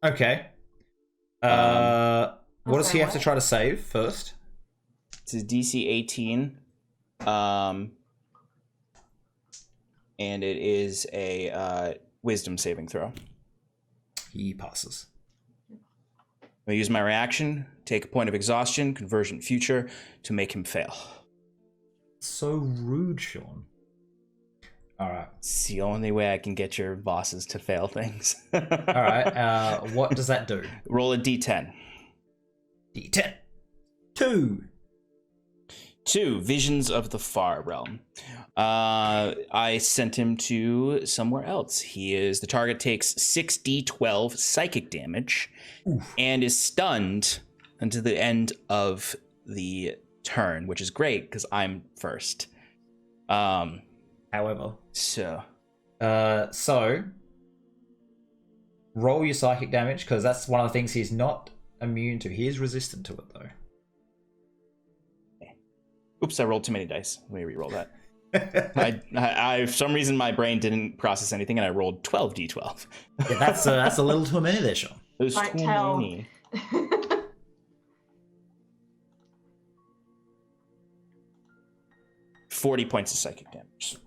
Okay. What does he have to try to save first? It's his DC 18. And it is a wisdom saving throw. He passes. I'll use my reaction, take a point of exhaustion, conversion future, to make him fail. So rude, Sean. All right. It's the only way I can get your bosses to fail things. All right. What does that do? Roll a d10. D10. 2. Visions of the Far Realm. I sent him to somewhere else. The target takes 6d12 psychic damage. Oof. And is stunned until the end of the turn, which is great because I'm first. However. So roll your psychic damage, because that's one of the things he's not immune to. He is resistant to it, though. Oops, I rolled too many dice. Let me re-roll that. I for some reason my brain didn't process anything, and I rolled 12d12. Yeah, that's a little too many there, Sean. It was Might too tell. many. 40 points of psychic damage.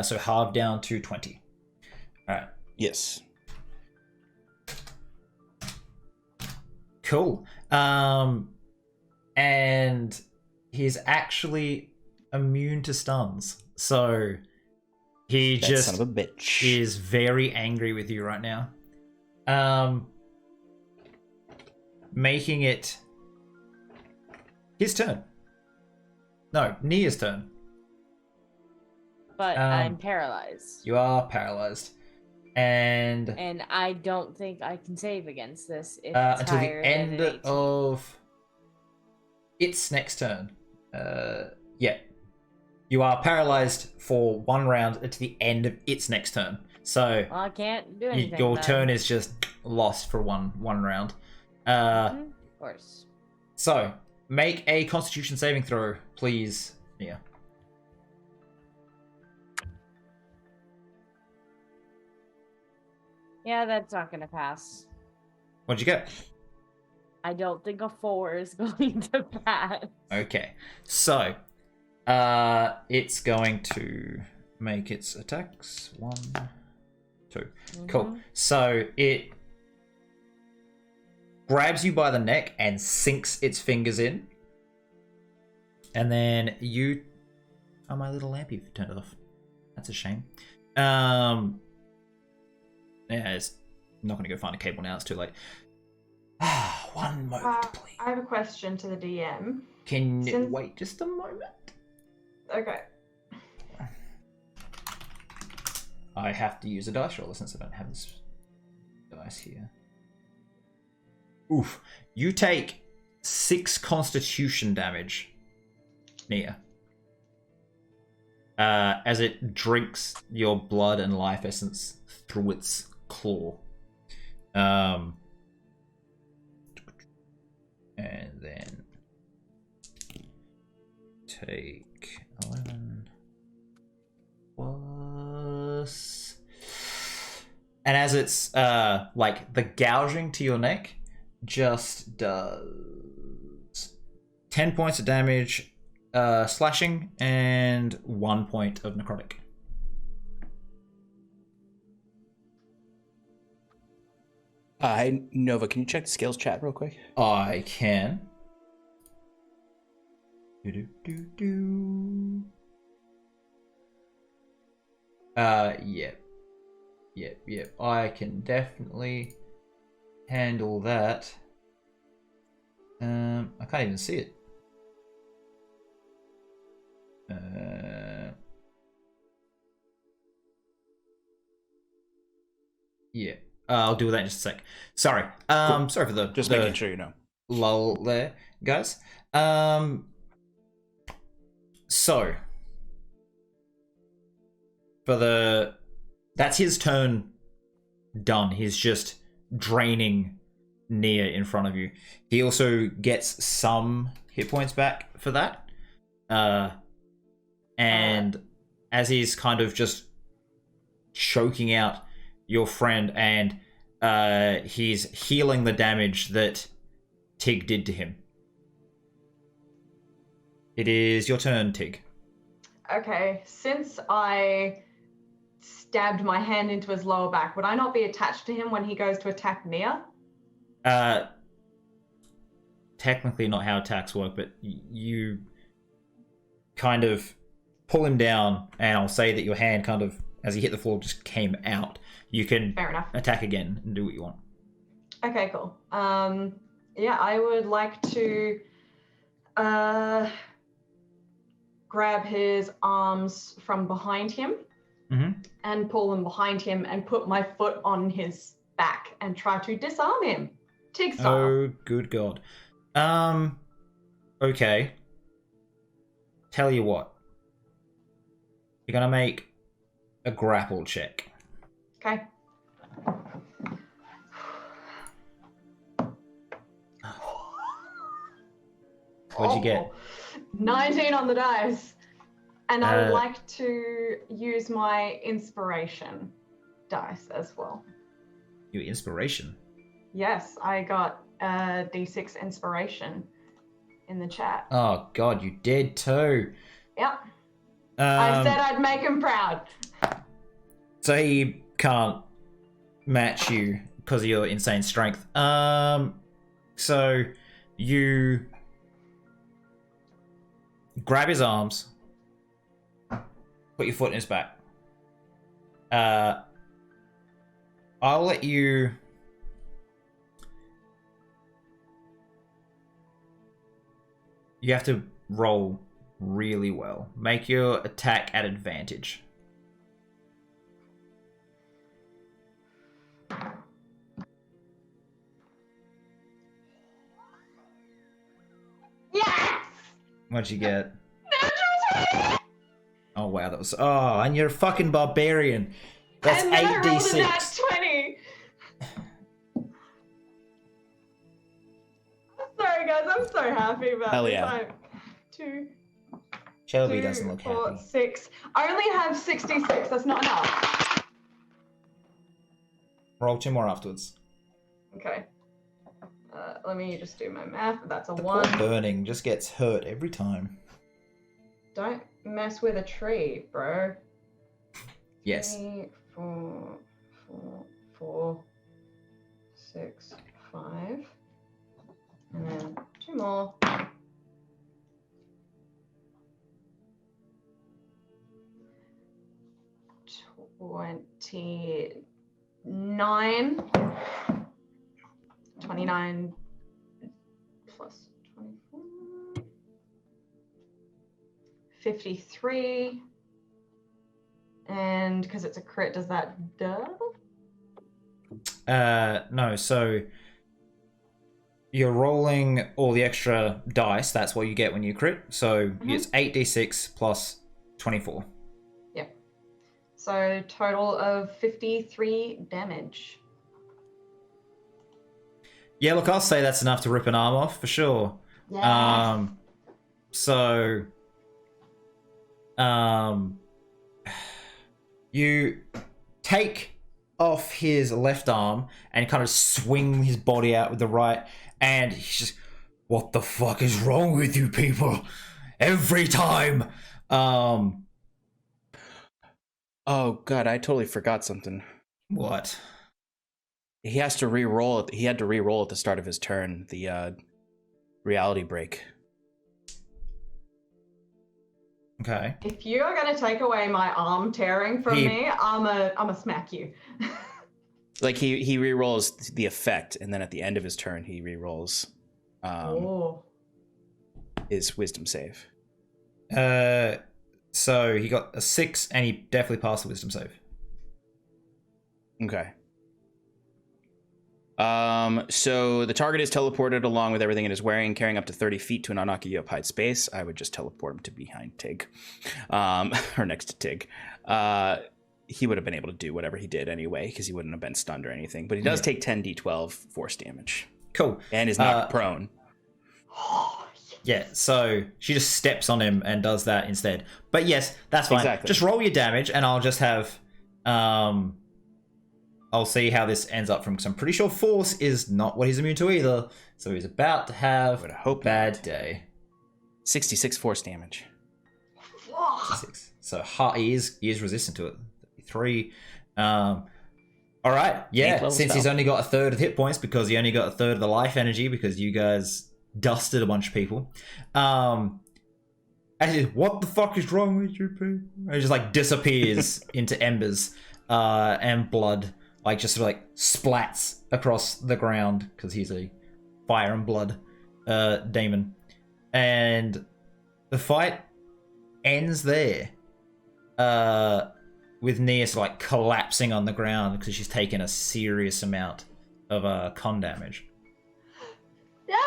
So halved down to 20. All right. Yes. Cool. And he's actually immune to stuns. So he That just son of a bitch. is very angry with you right now. Making it his turn. No, Nia's turn. But I'm paralyzed. You are paralyzed. And I don't think I can save against this if it's until the higher than end an 18. of its next turn. Yeah. You are paralyzed for 1 round until the end of its next turn. So Well, I can't do anything. your then. turn is just lost for one round. Of course. So make a Constitution saving throw, please, Nia. Yeah, that's not gonna pass. What'd you get? I don't think a 4 is going to pass. Okay, so it's going to make its attacks. 1, 2. Cool. So it grabs you by the neck and sinks its fingers in. And then you... Oh, my little lampy turned off. That's a shame. Yeah, it's not going to go find a cable now. It's too late. One moment, please. I have a question to the DM. Can you wait just a moment? Okay. I have to use a dice roller since I don't have this dice here. Oof. You take 6 constitution damage, Nia. As it drinks your blood and life essence through its claw. And then take 11 plus... And as it's like the gouging to your neck just does 10 points of damage, slashing, and 1 point of necrotic. Nova, can you check the skills chat real quick? I can. Do. Yep. I can definitely handle that. I can't even see it. Yeah. I'll do that in just a sec. Sorry. Cool. Sorry for the Just making sure you know. lull there, guys. So for that's his turn done. He's just draining Nia in front of you. He also gets some hit points back for that. And as he's kind of just choking out your friend, and he's healing the damage that Tig did to him. It is your turn, Tig. Okay, since I stabbed my hand into his lower back, would I not be attached to him when he goes to attack Nia? Technically not how attacks work, but you kind of pull him down, and I'll say that your hand kind of, as he hit the floor, just came out. You can Fair enough. attack again and do what you want. Okay, cool. Yeah, I would like to grab his arms from behind him and pull them behind him and put my foot on his back and try to disarm him. Tig style. Oh, good God. Okay. Tell you what. You're going to make a grapple check. Okay. What'd you get? 19 on the dice. And I would like to use my inspiration dice as well. Your inspiration? Yes, I got a D6 inspiration in the chat. Oh, God, you did too. Yep. I said I'd make him proud. So he can't match you because of your insane strength. So you grab his arms, put your foot in his back. I'll let you... You have to roll really well. Make your attack at advantage. Yes! What'd you get? Oh wow, that was... Oh, and you're a fucking barbarian. That's and then 8d6. I rolled a nat 20. Sorry, guys, I'm so happy about Hell this. yeah. I'm 2, Shelby 2, doesn't look 4, happy. 6. I only have 66. That's not enough. Roll 2 more afterwards. Okay. Let me just do my math. That's a The 1. poor burning just gets hurt every time. Don't mess with a tree, bro. Yes. 3, 4, 4, 6, 5. And then 2 more. 29. 29 plus 24. 53. And because it's a crit, does that double? No, so you're rolling all the extra dice. That's what you get when you crit. So it's 8d6 plus 24. Yep. So total of 53 damage. Yeah, look, I'll say that's enough to rip an arm off for sure. Yes. So, you take off his left arm and kind of swing his body out with the right, and he's just, what the fuck is wrong with you people? Every time. Oh god, I totally forgot something. What? He has to re-roll it. He had to re-roll at the start of his turn, the reality break. Okay. If you are going to take away my arm tearing from me, I'm a smack you. Like he re-rolls the effect, and then at the end of his turn he re-rolls his wisdom save. So he got a 6 and he definitely passed the wisdom save. Okay. So the target is teleported along with everything it is wearing, carrying up to 30 feet to an unoccupied space. I would just teleport him to behind Tig, or next to Tig. He would have been able to do whatever he did anyway, because he wouldn't have been stunned or anything. But he does take 10d12 force damage. Cool. And is knocked prone. Yeah, so she just steps on him and does that instead. But yes, that's fine. Exactly. Just roll your damage and I'll just have... I'll see how this ends up from, because I'm pretty sure force is not what he's immune to either. So he's about to have a bad day. 66 force damage. 6. So he is resistant to it. 3. All right, yeah. Since he's only got a third of hit points, because he only got a third of the life energy, because you guys dusted a bunch of people. Actually, what the fuck is wrong with you people? It just like disappears into embers and blood. Like, just sort of like splats across the ground, because he's a fire and blood demon. And the fight ends there. With Nia sort of like collapsing on the ground because she's taken a serious amount of con damage. No.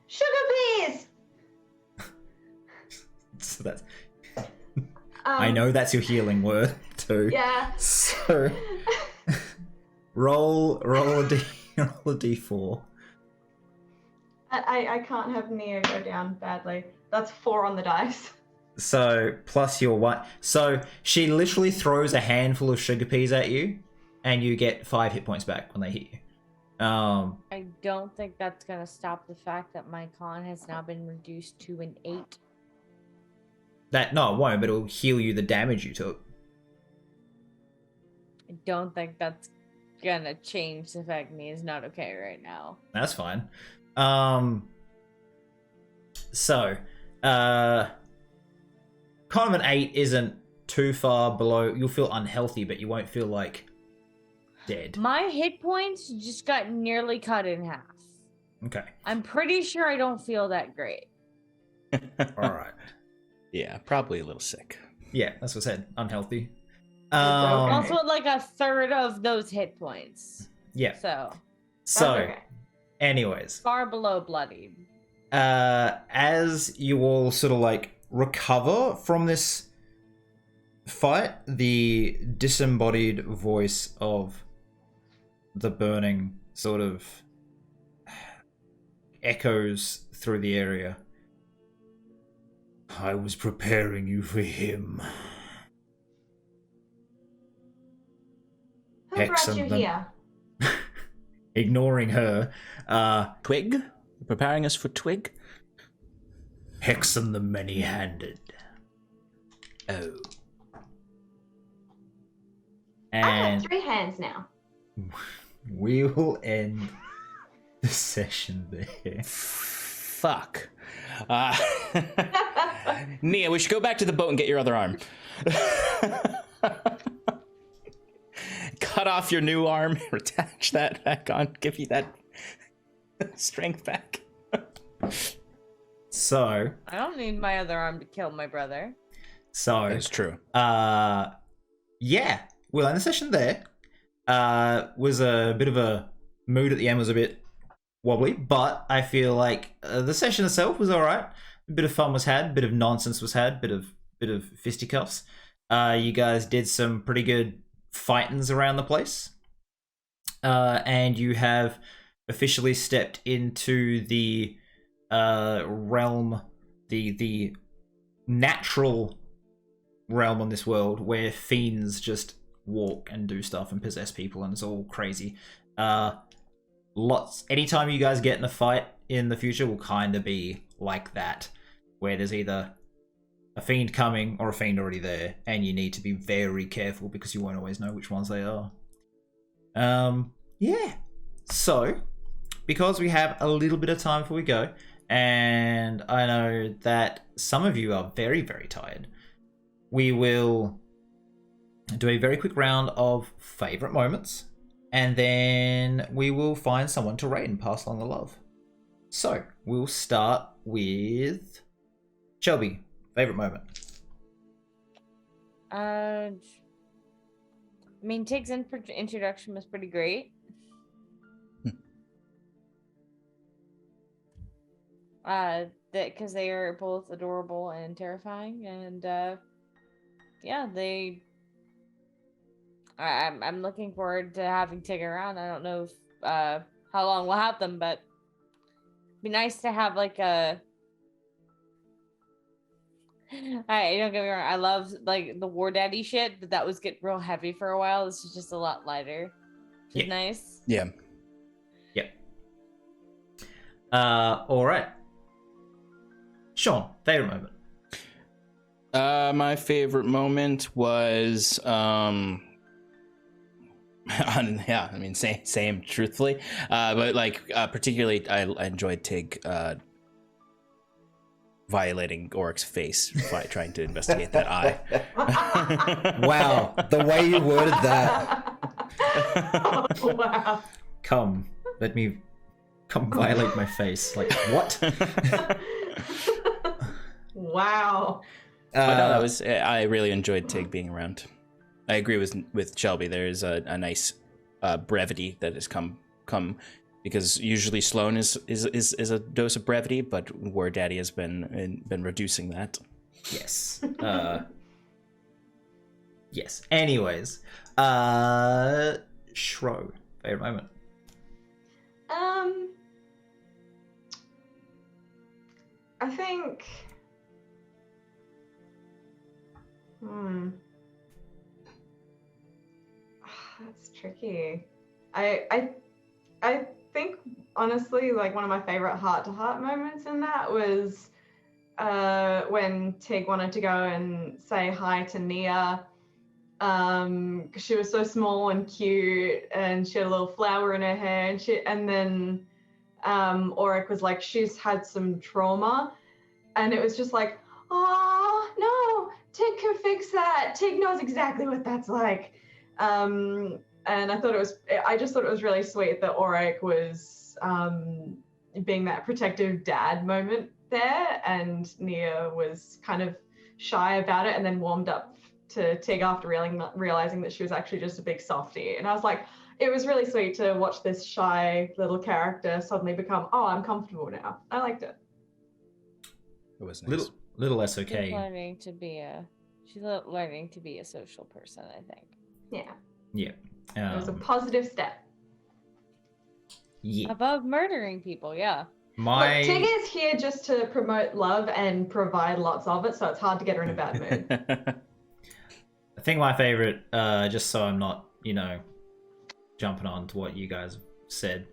Sugar peas! So that's... I know that's your healing word, too. Yeah. So... roll a d4. I can't have Nia go down badly. That's 4 on the dice. So, plus your 1. So, she literally throws a handful of sugar peas at you, and you get 5 hit points back when they hit you. I don't think that's going to stop the fact that my con has now been reduced to an 8. No, it won't, but it'll heal you the damage you took. I don't think that's going to change the fact me is not okay right now. That's fine. So, kind of an 8 isn't too far below. You'll feel unhealthy, but you won't feel like dead. My hit points just got nearly cut in half. Okay. I'm pretty sure I don't feel that great. All right. Yeah, probably a little sick. Yeah, that's what I said. Unhealthy. Also, like a third of those hit points. Yeah. So, Okay. anyways. far below bloodied. As you all sort of like recover from this fight, the disembodied voice of the burning sort of echoes through the area. I was preparing you for him. Who brought you Excellent. here? Ignoring her, Twig? Preparing us for Twig? Hexen the Many-Handed. Oh. I have And 3 hands now. we will end the session there. Fuck. Nia, we should go back to the boat and get your other arm. Cut off your new arm, attach that back on, give you that strength back. So, I don't need my other arm to kill my brother. That's true. Yeah, we'll end the session there. Was a bit of a mood at the end, was a bit wobbly, but I feel like the session itself was all right. A bit of fun was had, a bit of nonsense was had, bit of fisticuffs. You guys did some pretty good fightings around the place, and you have officially stepped into the realm, the natural realm on this world where fiends just walk and do stuff and possess people, and it's all crazy. Anytime you guys get in a fight in the future will kind of be like that, where there's either a fiend coming or a fiend already there, and you need to be very careful because you won't always know which ones they are. Yeah. So, because we have a little bit of time before we go, and I know that some of you are very, very tired, we will do a very quick round of favorite moments, and then we will find someone to rate and pass along the love. So, we'll start with Shelby. Favorite moment? I mean, Tig's introduction was pretty great. Because they are both adorable and terrifying, and yeah, I'm looking forward to having Tig around. I don't know if how long we'll have them, but it'd be nice to have like a. I don't get me wrong. I love like the war daddy shit, but that was getting real heavy for a while. This is just a lot lighter. Which is nice. Yeah. Yep. All right. Sean, favorite moment? My favorite moment was yeah, I mean same truthfully. But like particularly I enjoyed Tig violating Oric's face by trying to investigate that eye. Wow, the way you worded that. Oh, wow. Come violate my face. Like, what? Wow. But no, that was, I really enjoyed Tig being around. I agree with Shelby. There is a nice brevity that has come because usually Sloane is a dose of brevity, but War Daddy has been reducing that. Yes. Yes. Anyways, Shro, favorite moment? I think. That's tricky. I think honestly, like one of my favorite heart-to-heart moments in that was when Tig wanted to go and say hi to Nia. 'Cause she was so small and cute, and she had a little flower in her hair, and then Auric was like, she's had some trauma, and it was just like, oh no, Tig can fix that. Tig knows exactly what that's like. And I just thought it was really sweet that Auric was being that protective dad moment there, and Nia was kind of shy about it and then warmed up to Tig after realizing that she was actually just a big softie. And I was like, it was really sweet to watch this shy little character suddenly become, oh, I'm comfortable now. I liked it. It was nice. Little less okay. She's learning to be a social person, I think. Yeah. Yeah. It was a positive step. Yeah. Above murdering people, yeah. My Tig is here just to promote love and provide lots of it, so it's hard to get her in a bad mood. I think my favorite, just so I'm not, jumping on to what you guys said,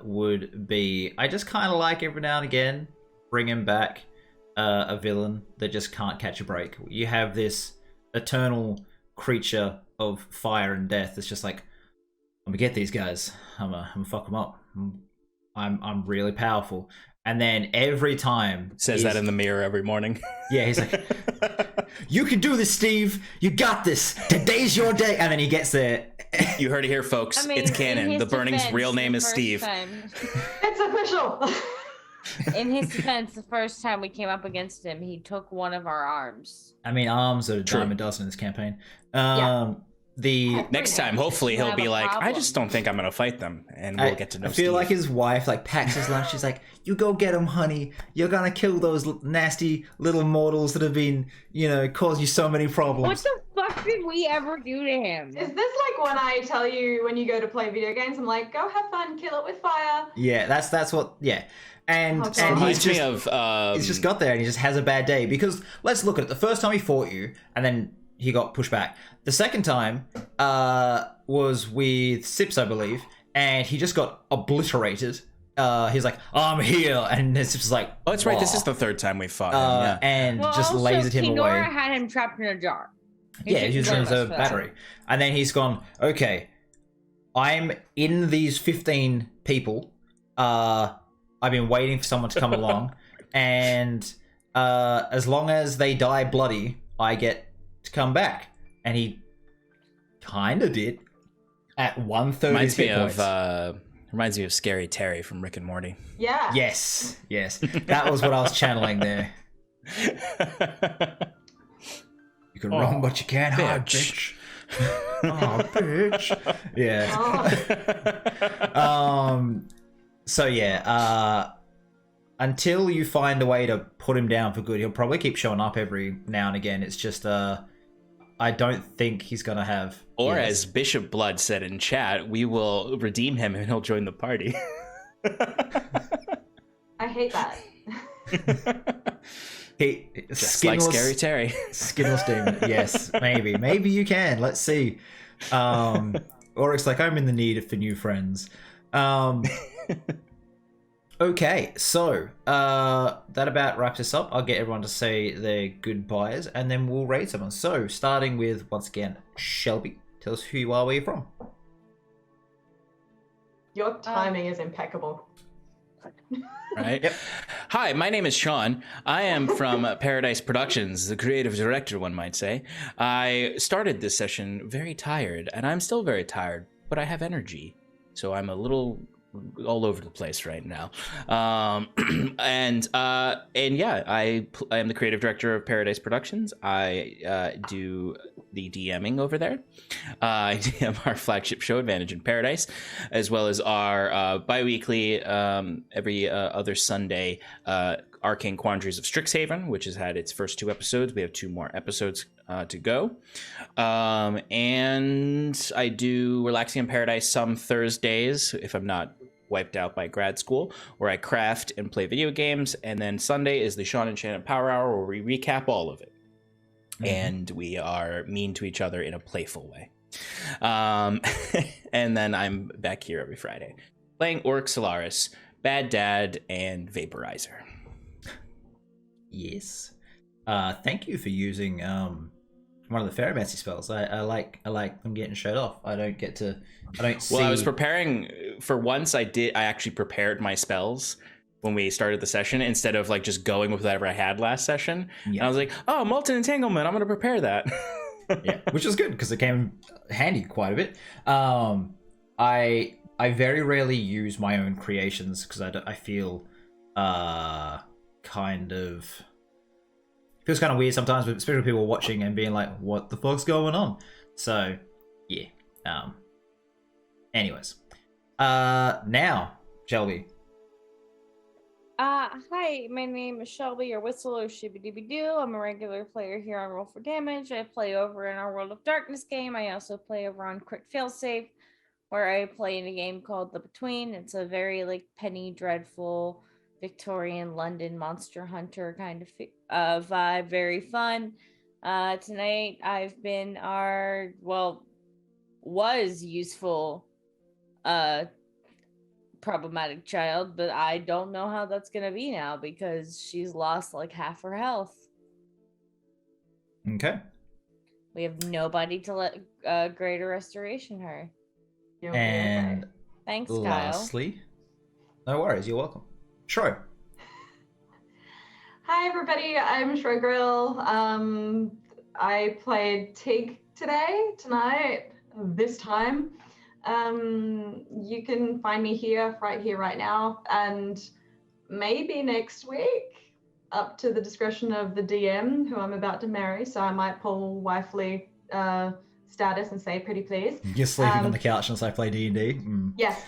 would be I just kind of like every now and again bringing back a villain that just can't catch a break. You have this eternal creature of fire and death that's just like, I'm gonna get these guys. I'm gonna fuck them up. I'm really powerful. And then every time Says that in the mirror every morning. Yeah, he's like, you can do this, Steve. You got this. Today's your day. And then he gets there. You heard it here, folks. I mean, it's in canon. his The Burning's defense, real name the is first Steve. time- It's official. in his defense, the first time we came up against him, he took one of our arms. I mean, arms are a True. dime a dozen in this campaign. Yeah. The Next time, hopefully, You he'll have be a like, I problem. just don't think I'm going to fight them. And we'll get to know I feel Steve. like his wife packs his lunch. She's like, you go get him, honey. You're gonna kill those nasty little mortals that have been, caused you so many problems. What the fuck did we ever do to him? Is this like when I tell you when you go to play video games, I'm like, go have fun, kill it with fire. Yeah, that's what. Yeah, and Okay. and Reminds he's me just of... he's just got there and he just has a bad day because let's look at it. The first time he fought you, and then he got pushed back. The second time was with Sips, I believe, and he just got obliterated. He's like, I'm here, and Sips is like, Oh, that's right. This "Wah." is the third time we fought him. Yeah. And Well, just also, lasered him Kinora away. had him trapped in a jar. Yeah, he was blamed using us a for that. battery. And then he's gone, okay, I'm in these 15 people. I've been waiting for someone to come along. And as long as they die bloody, I get to come back. And he kind of did at 1/3 Reminds me hit points. of... Reminds me of Scary Terry from Rick and Morty. Yeah. Yes. That was what I was channeling there. You can run, but you can't hide, bitch. Oh, bitch. Yeah. Oh, So yeah, until you find a way to put him down for good, he'll probably keep showing up every now and again. It's just I don't think he's gonna have. Or yes. as Bishop Blood said in chat, we will redeem him and he'll join the party. I hate that. he Just like Scary Terry. Skinless demon. Yes, maybe you can. Let's see. Or it's like I'm in the need for new friends. Okay, so that about wraps us up. I'll get everyone to say their goodbyes, and then we'll rate someone. So, starting with, once again, Shelby. Tell us who you are, where you're from. Your timing is impeccable. Right? Yep. Hi, my name is Sean. I am from Paradise Productions, the creative director, one might say. I started this session very tired, and I'm still very tired, but I have energy. So I'm a little all over the place right now. And yeah, I am the creative director of Paradise Productions. I do the DMing over there. I DM our flagship show, Advantage in Paradise, as well as our bi-weekly, every other Sunday, Arcane Quandaries of Strixhaven, which has had its first 2 episodes. We have 2 more episodes to go. And I do Relaxing in Paradise some Thursdays, if I'm not wiped out by grad school, where I craft and play video games. And then Sunday is the Sean and Shannon Power Hour, where we recap all of it. Mm-hmm. And we are mean to each other in a playful way. And then I'm back here every Friday playing Orc Solaris, Bad Dad, and Vaporizer. Yes. Thank you for using one of the Ferromancy spells. I like them getting showed off. I don't see. Well, I was preparing for once. I actually prepared my spells when we started the session instead of like just going with whatever I had last session. Yeah. And I was like, oh, Molten Entanglement, I'm going to prepare that. Yeah, which is good because it came handy quite a bit. I very rarely use my own creations because I feel kind of feels kind of weird sometimes, but especially people watching and being like, "What the fuck's going on?" So, yeah. Anyways, now Shelby. Hi, my name is Shelby, or Whistle, or Shibby-Dibby-Doo. I'm a regular player here on Roll for Damage. I play over in our World of Darkness game. I also play over on Crit Failsafe. where I play in a game called The Between. It's a very like Penny Dreadful Victorian London monster hunter kind of vibe. Very fun. Tonight I've been was useful problematic child, but I don't know how that's gonna be now because she's lost like half her health. Okay. We have nobody to let greater restoration her. You'll be And okay. Thanks, Kyle. lastly, no worries, you're welcome. Shro. Hi everybody, I'm Shregril. I played Tig tonight, this time. You can find me right here, right now, and maybe next week, up to the discretion of the DM, who I'm about to marry. So I might pull wifely status and say pretty please. You're sleeping on the couch unless I play D&D. Yes.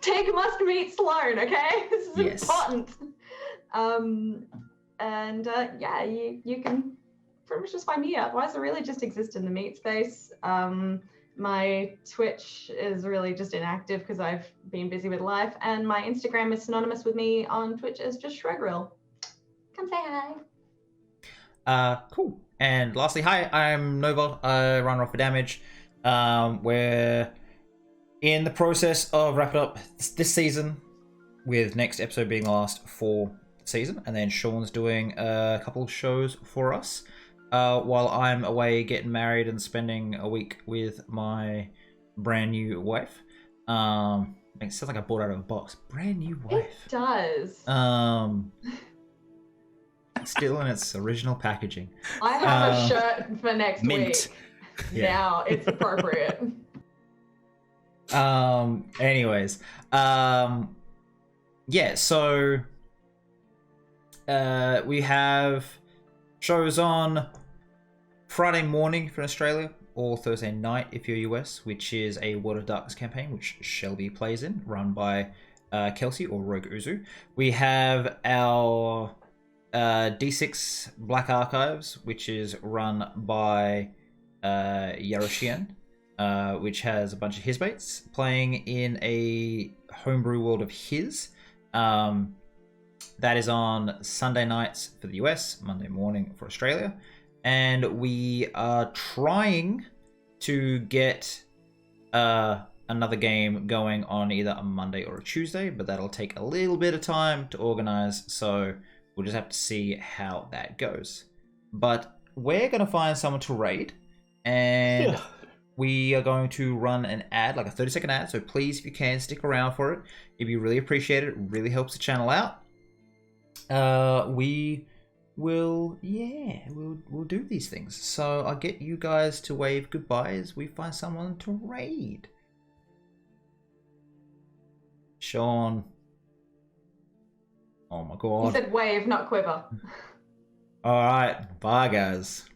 Tig must meet Sloane, okay? This is Yes. important. Yeah, you can pretty much just find me. Otherwise, I really just exist in the meat space. My Twitch is really just inactive because I've been busy with life, and my Instagram is synonymous with me on Twitch as just Shregril. Come say hi. Cool. And lastly, hi, I'm Nova. I run Roll for Damage. We're in the process of wrapping up this season, with next episode being the last for season, and then Sean's doing a couple shows for us. While I'm away getting married and spending a week with my brand new wife. It sounds like I bought out of a box. Brand new wife. It does. Still in its original packaging. I have a shirt for next Mint. week. Yeah. Now it's appropriate. Anyways. Yeah, so we have shows on Friday morning for Australia, or Thursday night if you're US, which is a World of Darkness campaign, which Shelby plays in, run by Kelsey or Rogue Uzu. We have our D6 Black Archives, which is run by Yaroshian, which has a bunch of his mates playing in a homebrew world of his. That is on Sunday nights for the US, Monday morning for Australia. And we are trying to get another game going on either a Monday or a Tuesday, but that'll take a little bit of time to organize, so we'll just have to see how that goes. But we're going to find someone to raid, and we are going to run an ad, like a 30-second ad, so please, if you can, stick around for it. It'd be really appreciated. It really helps the channel out. We'll do these things. So I'll get you guys to wave goodbye as we find someone to raid. Sean. Oh my god. He said wave, not quiver. Alright, bye guys.